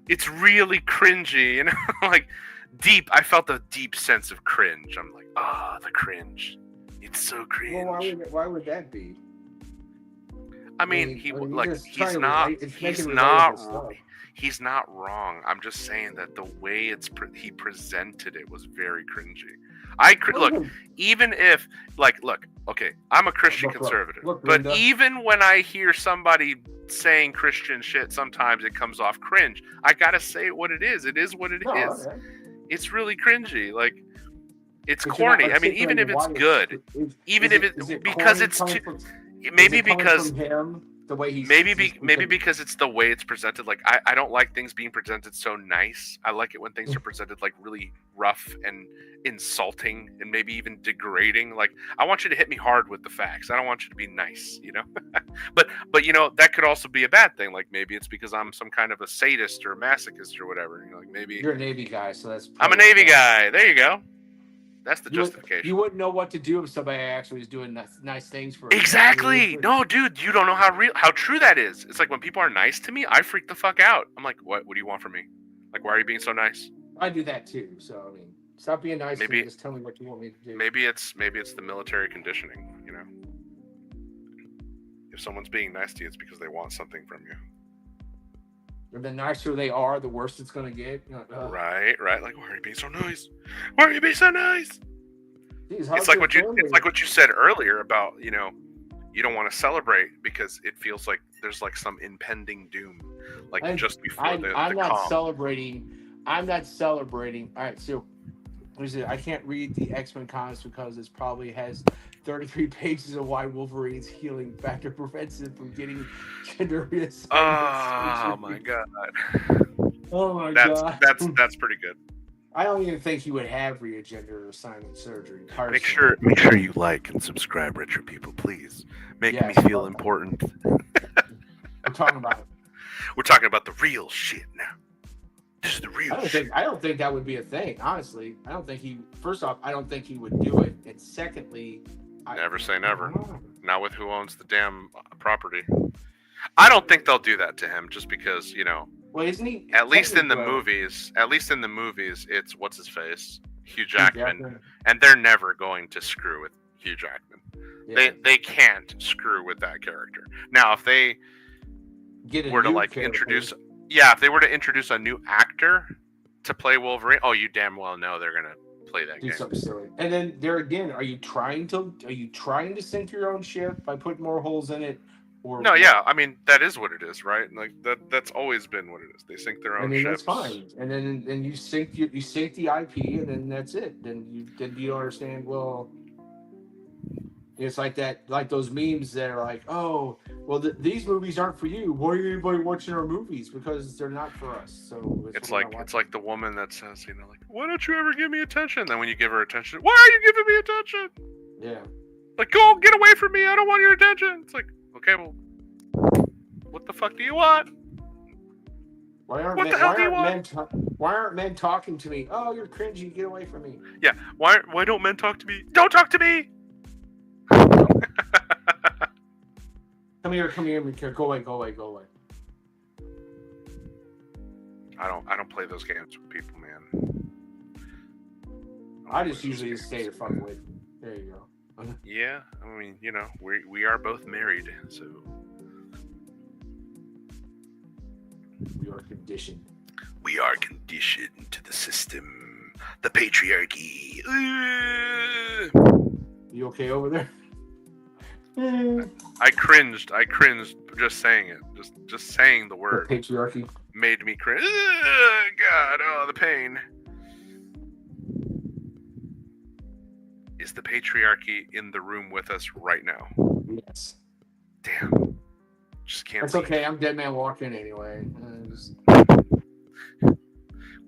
it's really cringy, you know, like deep. I felt a deep sense of cringe. I'm like, the cringe. It's so cringe. Well, why would that be? I mean, he's not wrong. I'm just saying that the way he presented it was very cringy. Even if okay, I'm a Christian conservative, but even when I hear somebody saying Christian shit, sometimes it comes off cringe. I gotta say what it is. It is what it is. Okay. It's really cringy. Like, it's corny. I mean, even if it's good, because it's too. Maybe because him, the way he's maybe because it's the way it's presented. Like, I don't like things being presented so nice. I like it when things are presented like really rough and insulting and maybe even degrading. Like, I want you to hit me hard with the facts. I don't want you to be nice, you know. but you know, that could also be a bad thing. Like, maybe it's because I'm some kind of a sadist or a masochist or whatever. You know, like maybe you're a Navy guy, so that's. I'm a Navy guy. There you go. That's the justification. You wouldn't know what to do if somebody actually was doing nice things for you. Exactly. No, dude, you don't know how true that is. It's like when people are nice to me, I freak the fuck out. I'm like, what do you want from me? Like, why are you being so nice? I do that too. So I mean, stop being nice to me. Just tell me what you want me to do. Maybe it's the military conditioning. You know, if someone's being nice to you, it's because they want something from you. And the nicer they are, the worse it's gonna get. Right. Like, why are you being so nice? Why are you being so nice? It's like what you said earlier about, you know, you don't want to celebrate because it feels like there's like some impending doom, like just before I'm not celebrating. I'm not celebrating. All right, so I can't read the X-Men comics because it probably has 33 pages of why Wolverine's healing factor prevents him from getting gender reassignment. Oh my god. Oh my god. That's pretty good. I don't even think he would have gender assignment surgery. Personally. Make sure you like and subscribe, Retro people, please. Make me feel important. We're talking about the real shit now. This is the real shit. I don't think that would be a thing, honestly. I don't think first off, I don't think he would do it. And secondly, never say never. Not with who owns the damn property. I don't think they'll do that to him just because, you know. Well, isn't he? At least in the movies, it's what's his face, Hugh Jackman, and they're never going to screw with Hugh Jackman. Yeah. They can't screw with that character. Now, if they were to like introduce, if they were to introduce a new actor to play Wolverine, oh, you damn well know they're gonna play that game. Something silly. And then there again, are you trying to sink your own ship by putting more holes in it? No, yeah, I mean that is what it is, right? Like that's always been what it is. They sink their own ships. That's fine. And then you sink the IP, and then that's it. Then you don't understand. Well, it's like that, like those memes that are like, oh, well, these movies aren't for you. Why are anybody watching our movies? Because they're not for us. So it's like the woman that says, you know, like, why don't you ever give me attention? Then when you give her attention, why are you giving me attention? Yeah. Like, go get away from me. I don't want your attention. It's like, okay, well, what the fuck do you want? Why aren't men talking to me? Oh, you're cringy. Get away from me. Yeah. Why don't men talk to me? Don't talk to me. Come here. Go away. I don't play those games with people, man. I just usually stay the fuck away from you. There you go. Yeah, I mean, you know, we are both married, so we are conditioned. We are conditioned to the system, the patriarchy. You okay over there? I cringed just saying it. Just saying the word. The patriarchy made me cringe. God, oh, the pain. Is the patriarchy in the room with us right now? Yes. Damn. Just can't. That's okay. I'm dead man walking anyway.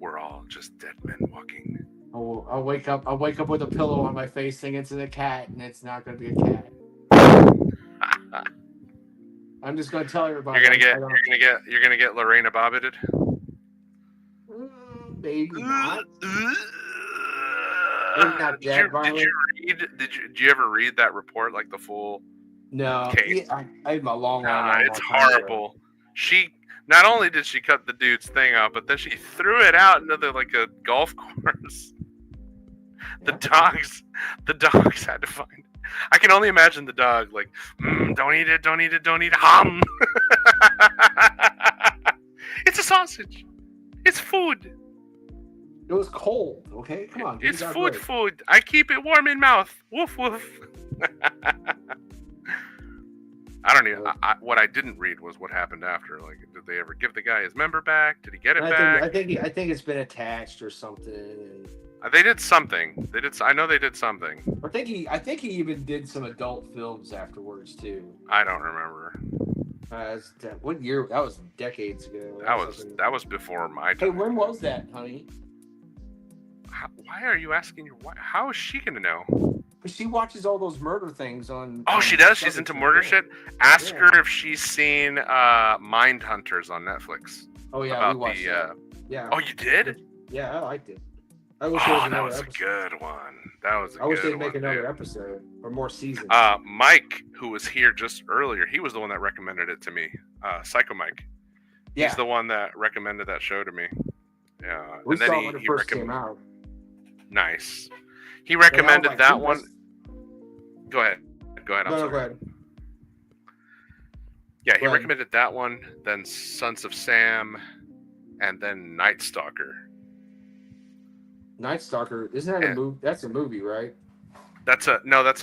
We're all just dead men walking. I'll wake up with a pillow on my face thinking it's a cat, and it's not going to be a cat. I'm just going to tell everybody. You're gonna get Lorena Bobbited. Maybe not. Did you ever read that report, like the full case? I have a long it's horrible. She not only did she cut the dude's thing out, but then she threw it out into a golf course. The dogs had to find it. I can only imagine the dog like, don't eat it, hum. It's a sausage. It's food. It was cold, okay? Come on. It's food. I keep it warm in mouth. Woof, woof. I don't even... what I didn't read was what happened after. Like, did they ever give the guy his member back? Did he get it back? I think it's been attached or something. They did something. I know they did something. I think he even did some adult films afterwards, too. I don't remember. What year? That was decades ago. That was before my time. Hey, when was that, honey? Why are you asking your wife? How is she going to know? Because she watches all those murder things on... Oh, she does? She's into murder shit? Ask her if she's seen Mindhunters on Netflix. Oh, yeah, we watched that. Yeah. Oh, you did? Yeah, I liked it. I wish there was Oh, that another was a episode. good one. That was a I wish good they'd make one, another dude. episode or more seasons. Mike, who was here just earlier, he was the one that recommended it to me. Psycho Mike. Yeah, He's the one that recommended that show to me. Yeah, we and then saw it when it he first came recommended. out. Nice. He And I was recommended like, that dude, one. Go ahead. Go ahead. I'm No, sorry. go ahead. Yeah, he Go ahead. recommended that one, then Sons of Sam, and then Night Stalker. Night Stalker, isn't that a movie? That's a movie, right? That's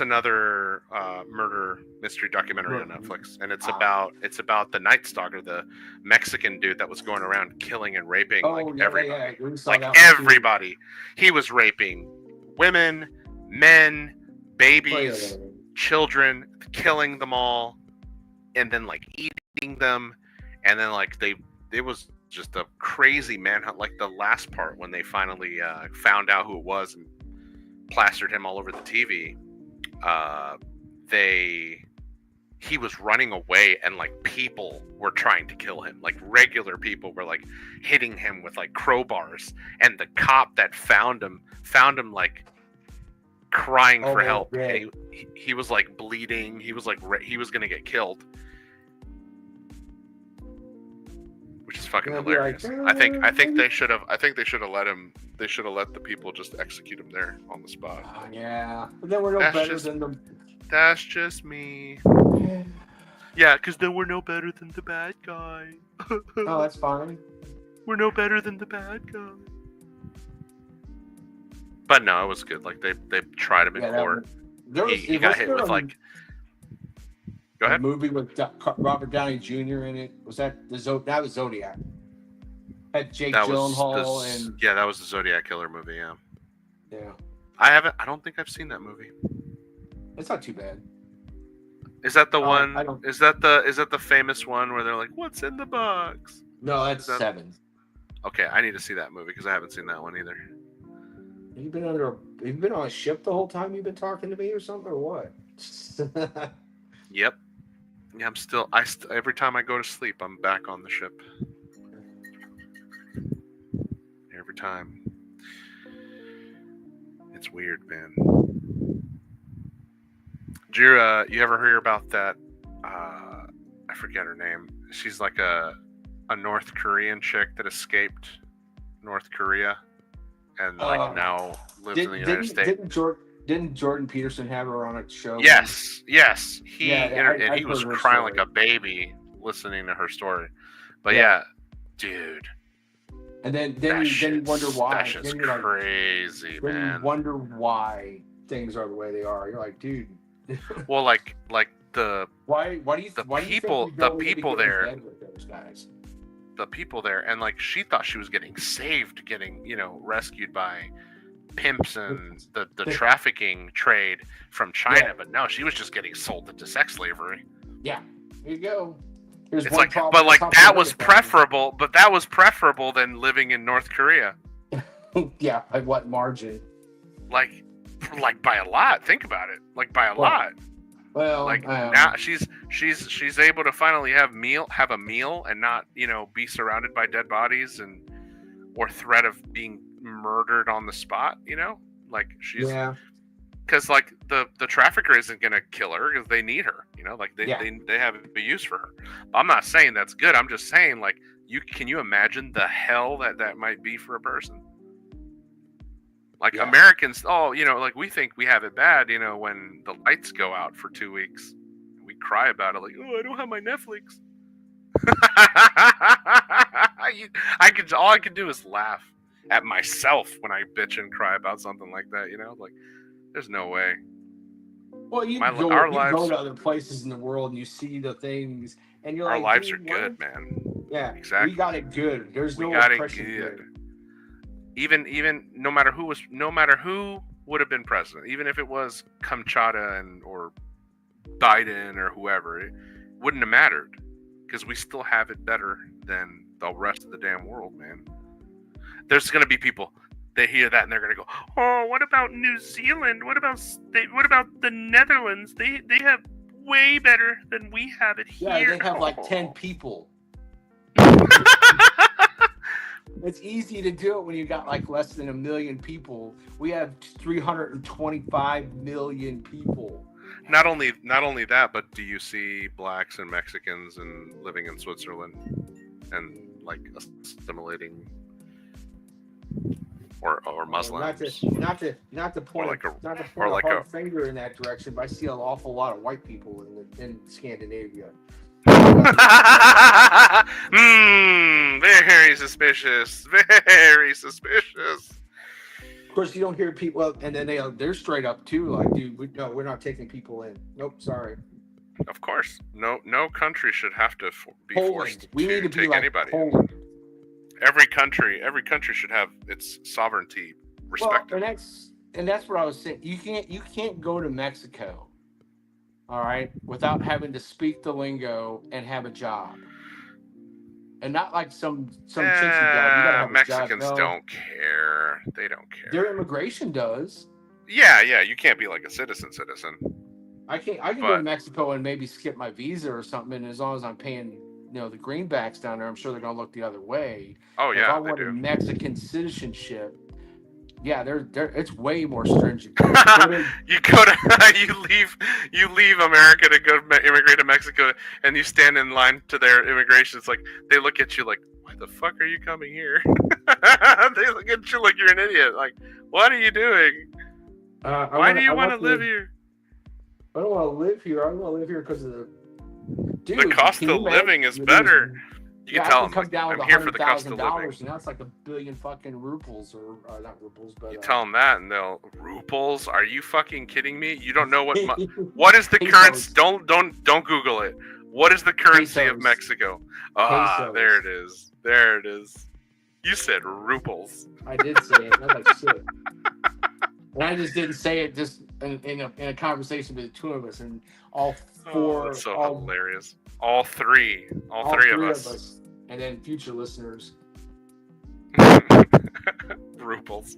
another murder mystery documentary on Netflix, and it's about the Night Stalker, the Mexican dude that was going around killing and raping everybody. Yeah. We saw Like that one too. everybody. He was raping women, men, babies, children, killing them all, and then like eating them, and then like it was just a crazy manhunt. Like the last part when they finally found out who it was and plastered him all over the TV. He was running away, and like people were trying to kill him. Like regular people were like hitting him with like crowbars, and the cop that found him like crying for help. He was like bleeding. He was like he was gonna get killed, which is fucking hilarious. I think they should have let him. They should have let the people just execute him there on the spot. Yeah, but then we're no better than them. That's just me. Yeah, because then we're no better than the bad guy. Oh, that's fine. We're no better than the bad guy. But no, it was good. Like they tried him in court. He got hit with like. Go ahead. A movie with Robert Downey Jr. in it. Was that that was Zodiac? Had Jake Gyllenhaal and that was the Zodiac Killer movie. Yeah. Yeah. I don't think I've seen that movie. It's not too bad. Is that the one? Is that the famous one where they're like, "What's in the box"? No, that's 7. Okay, I need to see that movie because I haven't seen that one either. Have you been on a ship the whole time you've been talking to me or something, or what? Yep. Yeah, every time I go to sleep, I'm back on the ship. Every time. It's weird, man. Did you ever hear about that? I forget her name. She's like a North Korean chick that escaped North Korea and like now lives in the United States. Didn't Jordan Peterson have her on a show? Yes. He was crying like a baby listening to her story. But yeah dude. And then you wonder why. That shit's crazy, man. Then you wonder why things are the way they are. You're like, dude. Well, like the why do you the people there, those guys? the people there, and like she thought she was getting saved, getting rescued by pimps and the trafficking trade from China, but no, she was just getting sold into sex slavery. Yeah, here you go. It's like, but like that was preferable. But that was preferable than living in North Korea. Yeah, by what margin? Like by a lot. Think about it. Like by a lot. Well, like now she's able to finally have a meal and not be surrounded by dead bodies or threat of being murdered on the spot. Like she's because like the trafficker isn't gonna kill her because they need her. Like they have a use for her. I'm not saying that's good. I'm just saying like can you imagine the hell that might be for a person? Like Americans, like we think we have it bad, when the lights go out for 2 weeks. We cry about it like, oh, I don't have my Netflix. All I can do is laugh at myself when I bitch and cry about something like that, Like, there's no way. Well, you go to other places in the world and you see the things, and you're like, our lives are good, man. Yeah, exactly. We got it good. There's no oppression good. Even no matter who would have been president, even if it was Kamchata or Biden or whoever, it wouldn't have mattered because we still have it better than the rest of the damn world, man. There's gonna be people that hear that and they're gonna go, "Oh, what about New Zealand? What about the Netherlands? They have way better than we have it here." Yeah, they have like 10 people. It's easy to do it when you got like less than 1 million people. We have 325 million people. Not only that, but do you see blacks and Mexicans and living in Switzerland and like assimilating, or Muslims, Not to or point like a not to or point a like a hard finger in that direction, but I see an awful lot of white people in Scandinavia. Very suspicious. Very suspicious. Of course, you don't hear people, well, and then they're straight up too, like, dude, we're not taking people in. Nope, sorry. Of course, no country should have to be Poland. forced We need to take be like anybody Poland. in. Every country should have its sovereignty respected. Well, and that's what I was saying. You can't go to Mexico, all right, without having to speak the lingo and have a job. And not like some chintzy job. You gotta have Mexicans a job. No, don't care. They don't care. their immigration does. Yeah. You can't be like a citizen. I can go to Mexico and maybe skip my visa or something, and as long as I'm paying, the greenbacks down there, I'm sure they're gonna look the other way. Oh yeah, if I wanted Mexican citizenship, yeah, it's way more stringent. You go to you leave America to go immigrate to Mexico, and you stand in line to their immigration. It's like they look at you like, why the fuck are you coming here? They look at you like you're an idiot. Like, what are you doing? Why do you want to live here? I don't want to live here. I don't want to live here because of the cost of living is better. You can tell them, come down with I'm here for the cost of living. And now it's like 1 billion fucking rubles, or not rubles, but you tell them that, and they'll rubles. Are you fucking kidding me? You don't know what is the currency? Don't Google it. What is the currency of Mexico? There it is. There it is. You said rubles. I did say it. Not like shit. And I just didn't say it just in a conversation with the two of us, and all four. That's so hilarious. All three of us. And then future listeners. Ruples.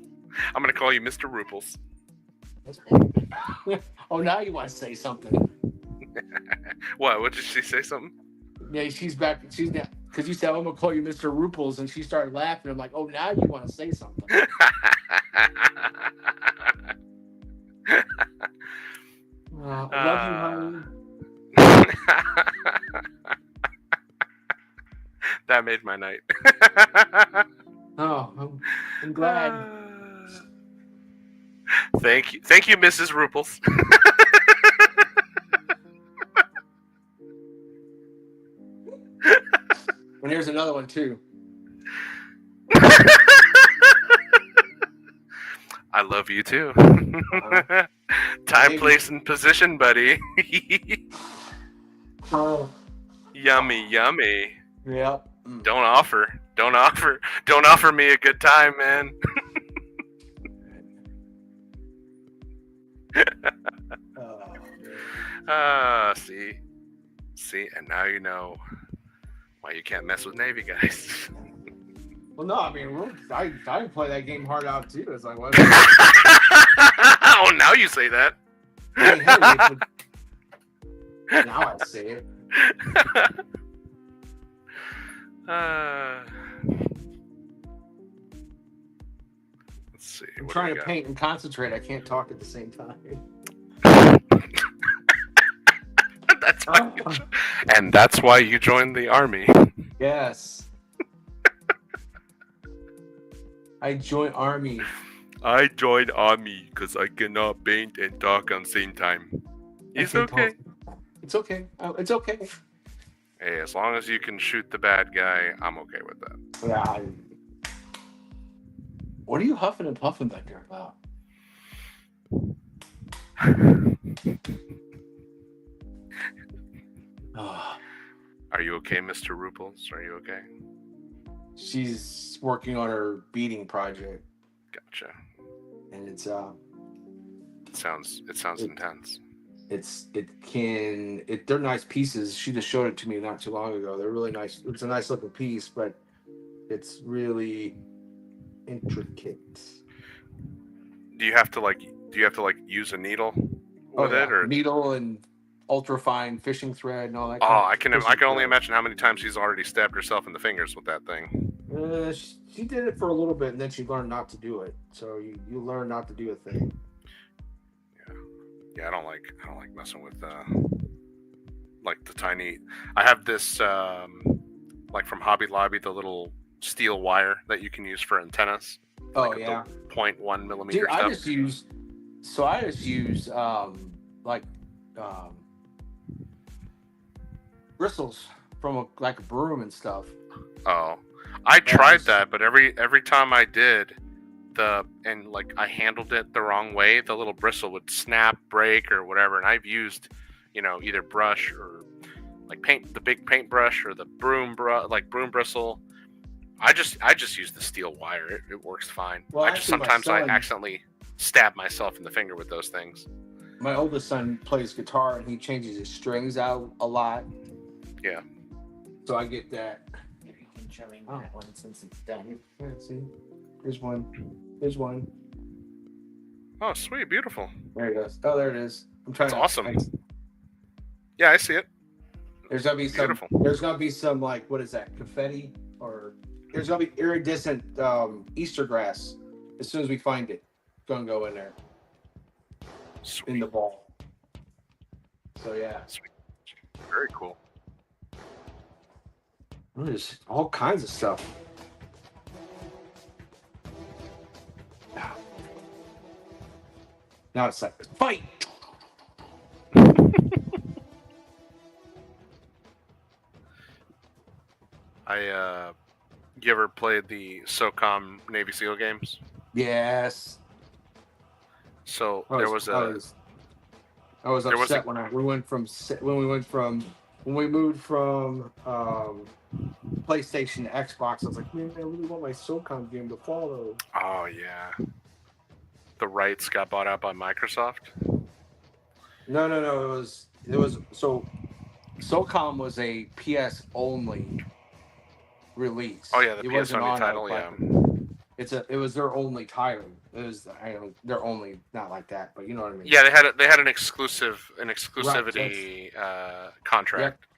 I'm going to call you Mr. Ruples. Oh, now you want to say something. What did she say something? Yeah, she's back. She's now, because you said, I'm going to call you Mr. Ruples, and she started laughing. I'm like, oh, now you want to say something. I love you, honey. That made my night. Oh, I'm glad. Thank you, Mrs. Ruples. And here's another one too. I love you too. Time, place, and position, buddy. Yummy. Yep. Don't offer me a good time, man. See, and now you know why you can't mess with Navy guys. Well, no, I mean, I play that game hard out too. It's like, what? Oh, now you say that. I mean, hey, now I say it. Let's see. I'm trying to paint and concentrate. I can't talk at the same time. That's why you joined the army. Yes. I joined army. I joined army because I cannot paint and talk on the same time. It's okay. It's okay. It's okay. Hey, as long as you can shoot the bad guy, I'm okay with that. Yeah. What are you huffing and puffing back there about? Are you okay, Mr. Ruples? Are you okay? She's working on her beading project. Gotcha. And it's It sounds intense. They're nice pieces. She just showed it to me not too long ago. They're really nice. It's a nice looking piece, but it's really intricate. Do you have to use a needle with it, or needle and ultra fine fishing thread and all that? I can only imagine how many times she's already stabbed herself in the fingers with that thing. She did it for a little bit, and then she learned not to do it. So you learn not to do a thing. Yeah, I don't like messing with like the tiny. I have this like from Hobby Lobby, the little steel wire that you can use for antennas. Oh Like yeah, the 0.1 millimeter dude. stuff. I just use like um, bristles from like a broom and stuff. Oh, I tried that, but every time I did like I handled it the wrong way, the little bristle would snap, break, or whatever. And I've used, either brush or like the big paintbrush or the broom bristle. I just use the steel wire. It works fine. Well, Sometimes I accidentally stab myself in the finger with those things. My oldest son plays guitar and he changes his strings out a lot. Yeah. So I get that. You can show me that one since it's done. Yeah, see, here's one. Here's one. Oh, sweet, beautiful. There it goes. Oh, there it is. That's awesome. Yeah, I see it. There's gonna be some. Beautiful. There's gonna be some like what is that? Confetti or there's gonna be iridescent Easter grass. As soon as we find it, gonna go in there. Sweet. In the ball. So yeah. Sweet. Very cool. There's all kinds of stuff. Now it's like fight. You ever played the SOCOM Navy SEAL games? Yes. So I was upset when we moved from PlayStation to Xbox. I was like, man, I really want my SOCOM game to follow. Oh yeah. The rights got bought out by Microsoft. No. It was so SOCOM was a PS only release. Oh yeah, the PS only title. Yeah. It was their only title. It was they're only not like that, but you know what I mean. Yeah, they had an exclusivity contract. Yep.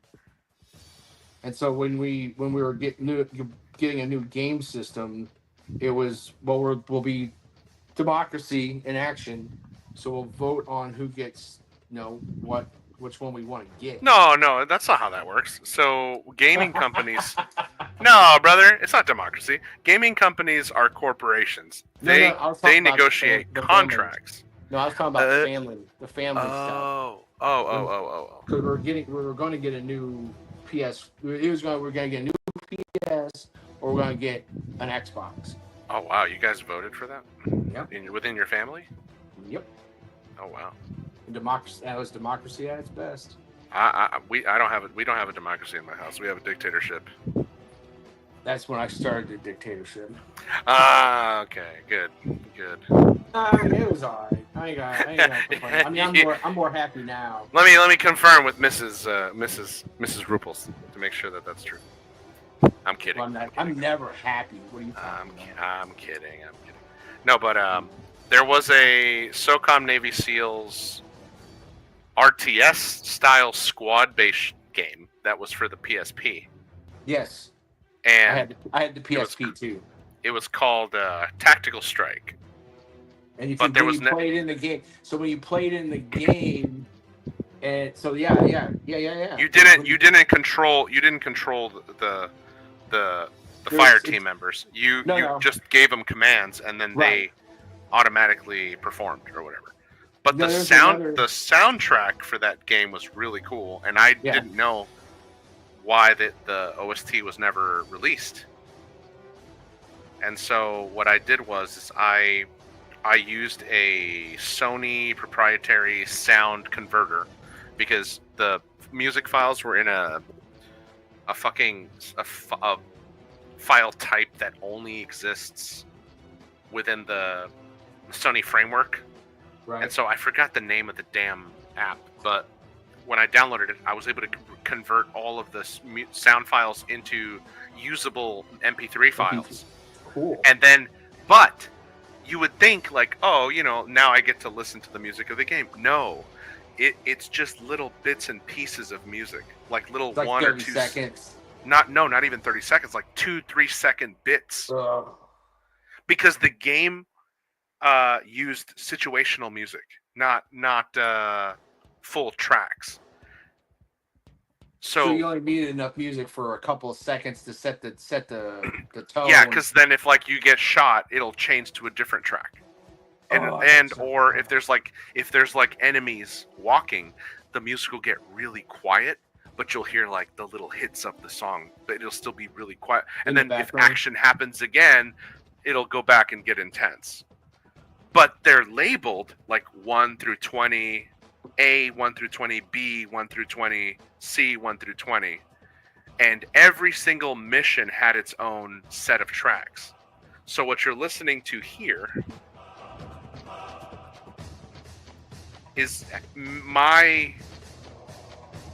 And so when we were getting a new game system, it was we'll be democracy in action. So we'll vote on who gets which one we want to get. No, that's not how that works. So gaming companies. No, brother, it's not democracy. Gaming companies are corporations. They negotiate contracts. No, I was talking about the family stuff. Oh. Because we were going to get a new PS. We're going to get a new PS, or we're going to get an Xbox. Oh wow, you guys voted for that? Yep. Within your family? Yep. Oh wow. Democracy. That was democracy at its best. We don't have a democracy in my house. We have a dictatorship. That's when I started the dictatorship. Okay, good. I mean, it was alright. I ain't got complain. I mean, I'm more happy now. Let me confirm with Mrs. Rupels to make sure that that's true. I'm kidding. Well, I'm never happy. What are you talking about? I'm kidding. No, but there was a SOCOM Navy SEALs RTS style squad based game that was for the PSP. Yes. And I had the PSP too. It was called Tactical Strike. And you played in the game. So when you played in the game, and so yeah. You didn't control the fire team members. You just gave them commands, and then they automatically performed or whatever. But the soundtrack for that game was really cool, and I didn't know why the OST was never released. And so what I did was I used a Sony proprietary sound converter because the music files were in a file type that only exists within the Sony framework. Right. And so I forgot the name of the damn app, but when I downloaded it, I was able to convert all of the sound files into usable MP3 files. Cool. And then, but you would think like, oh, now I get to listen to the music of the game. No, it's just little bits and pieces of music, like little 1 or 2 seconds. Not even 30 seconds, like 2-3 second bits, because the game used situational music, not full tracks. So you only needed enough music for a couple of seconds to set the tone. Yeah, because then if like you get shot, it'll change to a different track. Or if there's like enemies walking, the music will get really quiet, but you'll hear like the little hits of the song, but it'll still be really quiet. And then if action happens again, it'll go back and get intense. But they're labeled like 1 through 20, A 1 through 20, B 1 through 20, C 1 through 20. And every single mission had its own set of tracks. So what you're listening to here is my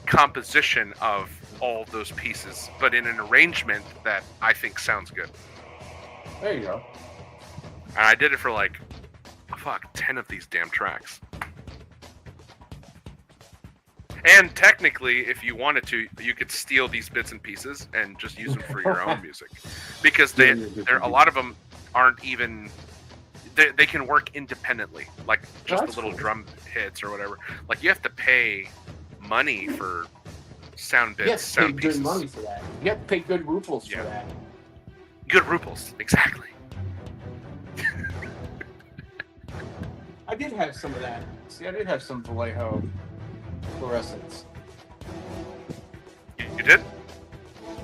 composition of all those pieces, but in an arrangement that I think sounds good. There you go. And I did it for like, 10 of these damn tracks. And technically, if you wanted to, you could steal these bits and pieces and just use them for your own music, because a lot of them aren't even. They can work independently, like just the little drum hits or whatever. Like you have to pay money for sound bits, sound pieces. Good money for that. You have to pay good rubles for that. Good rubles, exactly. I did have some of that. See, I did have some Vallejo fluorescence. You did?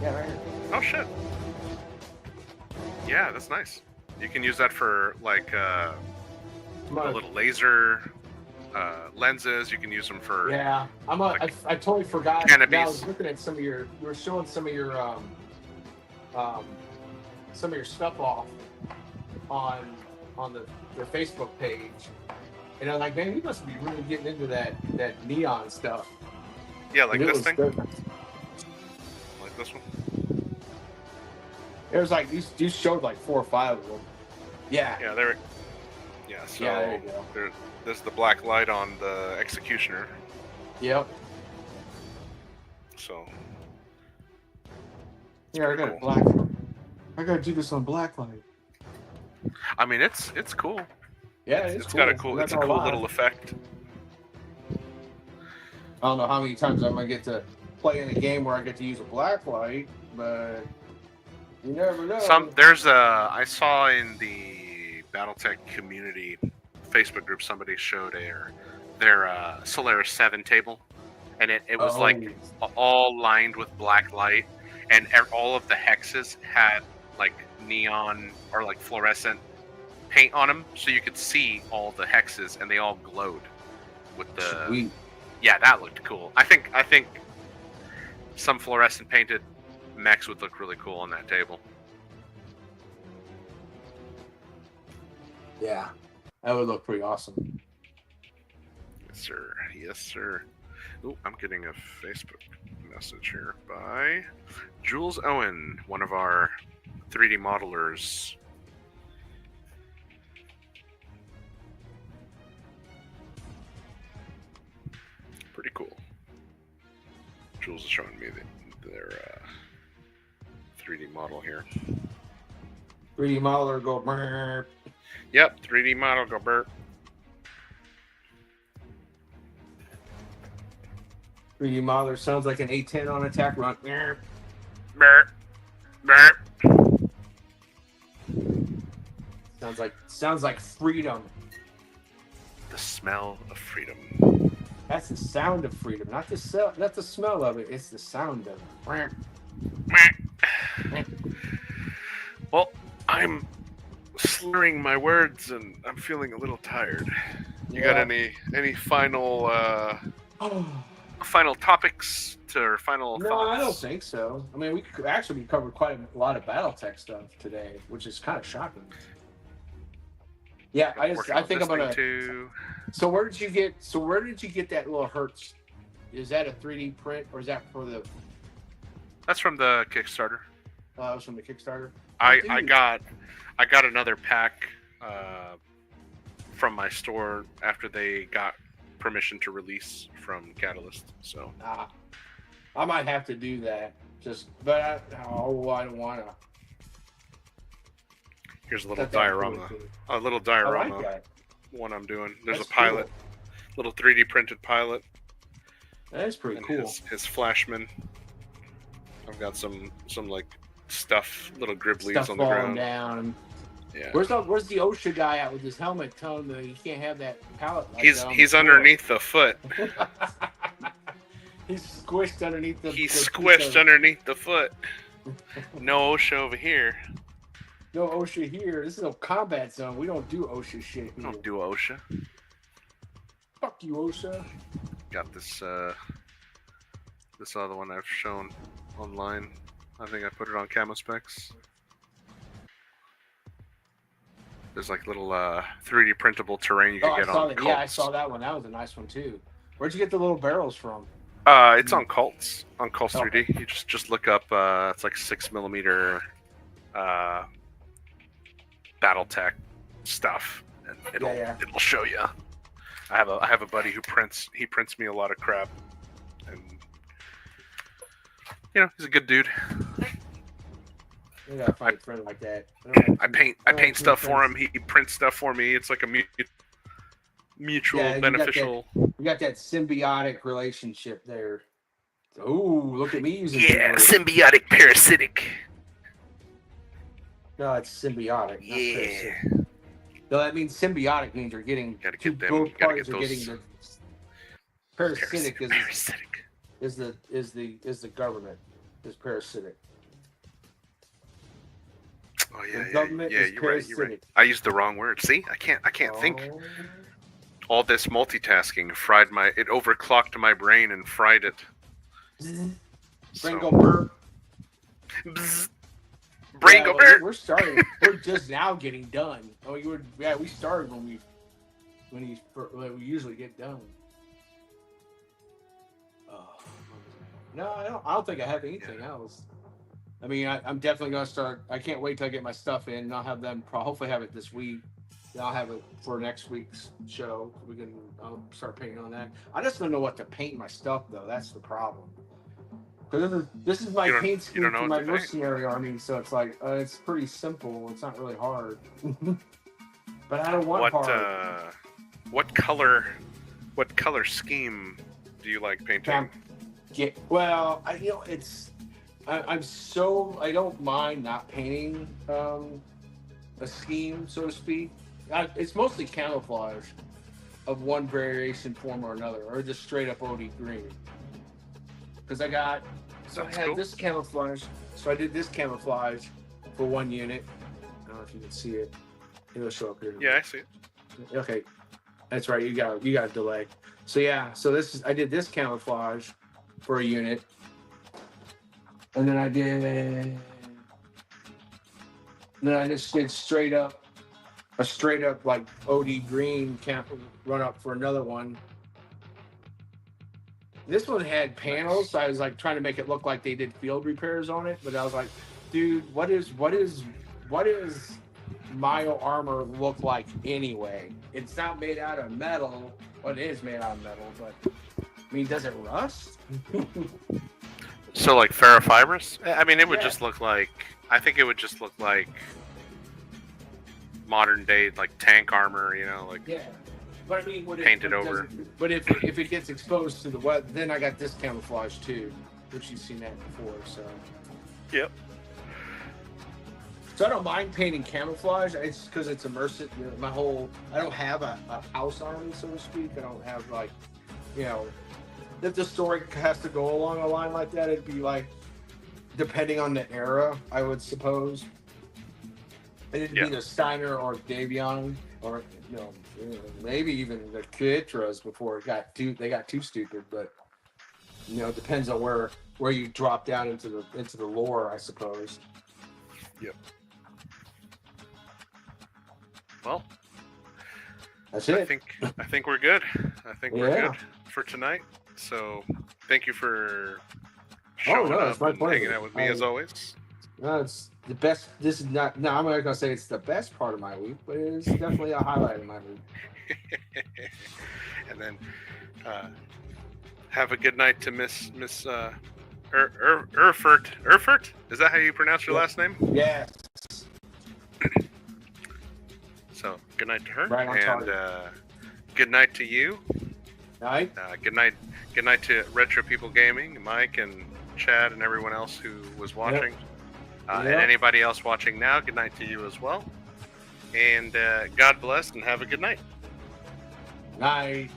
Yeah, right here. Oh shit. Yeah, that's nice. You can use that for like a little laser lenses. You can use them for I totally forgot. Canopies. I was looking at some of your. You were showing some of your stuff off on your Facebook page, and I'm like, man, you must be really getting into that neon stuff. Yeah, like this thing. Good. Like this one. It was like these showed like 4 or 5 of them. Yeah. Yeah, there. Yeah, so there you go. There's the black light on the executioner. Yep. So. Yeah, I got cool. black. I gotta do this on black light. I mean, it's cool. Yeah, it's cool. got a cool. It's a cool little effect. I don't know how many times I'm gonna get to play in a game where I get to use a black light, but you never know. I saw in the Battletech community Facebook group, somebody showed their Solaris 7 table, and it was like all lined with black light, and all of the hexes had like neon or like fluorescent paint on them, so you could see all the hexes, and they all glowed with the. Sweet. Yeah, that looked cool. I think some fluorescent painted mechs would look really cool on that table. Yeah, that would look pretty awesome. Yes, sir. Yes, sir. Ooh, I'm getting a Facebook message here by Jules Owen, one of our 3D modelers. Pretty cool. Jules is showing me their 3D model here. 3D modeler go burp. Yep, 3D model go burp. 3D modeler sounds like an A10 on attack run. Burp. Burp. Sounds like freedom. The smell of freedom. That's the sound of freedom, not the smell of it. It's the sound of it. Well, I'm slurring my words and I'm feeling a little tired. You got any final final topics or final No, thoughts? I don't think so. I mean, we covered quite a lot of Battletech stuff today, which is kind of shocking. Yeah, I think I'm gonna. So where did you get that little Hertz? Is that a 3D print or is that for the? That's from the Kickstarter. It was from the Kickstarter. I got another pack from my store after they got permission to release from Catalyst. So I might have to do that. But I don't want to. Here's a little That sounds diorama. really cool. A little I diorama. like that. One I'm doing. There's That's a pilot, cool. little 3D printed pilot, That is pretty and cool. his flashman. I've got some like stuff, little griblies Stuff on the falling ground. down. Yeah. Where's the OSHA guy at with his helmet telling him that he can't have that pallet? Like He's that on he's the floor? underneath the foot. He's squished underneath the. He's the squished underneath the foot. No OSHA over here. No OSHA here. This is a combat zone. We don't do OSHA shit here. I don't do OSHA. Fuck you, OSHA. Got this this other one I've shown online. I think I put it on Camo Specs. There's like little 3D printable terrain you can get on Cults. Yeah, I saw that one. That was a nice one too. Where'd you get the little barrels from? It's on Cults. On Cults Oh. 3D. You just look up. It's like 6mm Battletech stuff, and it'll show you. I have a buddy who prints. He prints me a lot of crap, and you know he's a good dude. You gotta find a friend like that. I paint stuff for him. He prints stuff for me. It's like a mutual beneficial. You got that symbiotic relationship there. Ooh, look at me using. Yeah, symbiotic parasitic. No, it's symbiotic. Not Yeah. parasitic. No, that means symbiotic means you're getting Gotta two get them. both Gotta parties get are those. getting the parasitic Parasitic. is the government is parasitic. Oh The yeah, government yeah. is You're right. You're right. parasitic. I used the wrong word. See, I can't think. Oh. All this multitasking fried my. It overclocked my brain and fried it. Brain go burp. Bzz. Brain go well, burp. We're starting. We're we now getting done. Oh, we started when we usually get done. No, I don't think I have anything else. I mean, I'm definitely gonna start. I can't wait till I get my stuff in, and I'll have them. Hopefully, have it this week. Then I'll have it for next week's show. I'll start painting on that. I just don't know what to paint my stuff though. That's the problem. Because this is my paint scheme for my mercenary army, so it's like it's pretty simple. It's not really hard. But I don't want hard. What color scheme do you like painting? Well, I don't mind not painting a scheme, so to speak. It's mostly camouflage of one variation, form, or another, or just straight up OD green. Because I had this camouflage, so I did this camouflage for one unit. I don't know if you can see it. It'll show up here. Yeah, I see it. Okay, that's right. You got a delay. So yeah, I did this camouflage for a unit, and then I just did a straight up like OD green run up for another one. This one had panels, so I was like trying to make it look like they did field repairs on it, but I was like, dude, what is Mile armor look like anyway? It's not made out of metal. Well, it is made out of metal, but I mean, does it rust? So like ferrofibrous? I mean, it would just look like. I think it would just look like modern day like tank armor, you know, like. Yeah. But I mean, painted over. But if it gets exposed to the weather, then I got this camouflage too, which you've seen that before. So. Yep. So I don't mind painting camouflage. It's because it's immersive. You know, I don't have a house army, so to speak. I don't have like, you know, if the story has to go along a line like that, it'd be like, depending on the era, I would suppose. It'd be the Steiner or Davion, or you know, maybe even the Kitras before they got too stupid. But you know, it depends on where you drop down into the lore, I suppose. Yep. Well, that's it. I think we're good. I think we're good for tonight. So thank you for showing up and hanging out with me as always. No, it's the best. This is not. No, I'm not gonna say it's the best part of my week, but it is definitely a highlight of my week. And then have a good night to Miss Erfurt. Erfurt? Is that how you pronounce your Yep. last name? Yeah. So, good night to her. Right on and target. good night to you. Night. Good night to Retro People Gaming, Mike and Chad and everyone else who was watching. And Yep. anybody else watching now, good night to you as well. And God bless and have a good night. Night.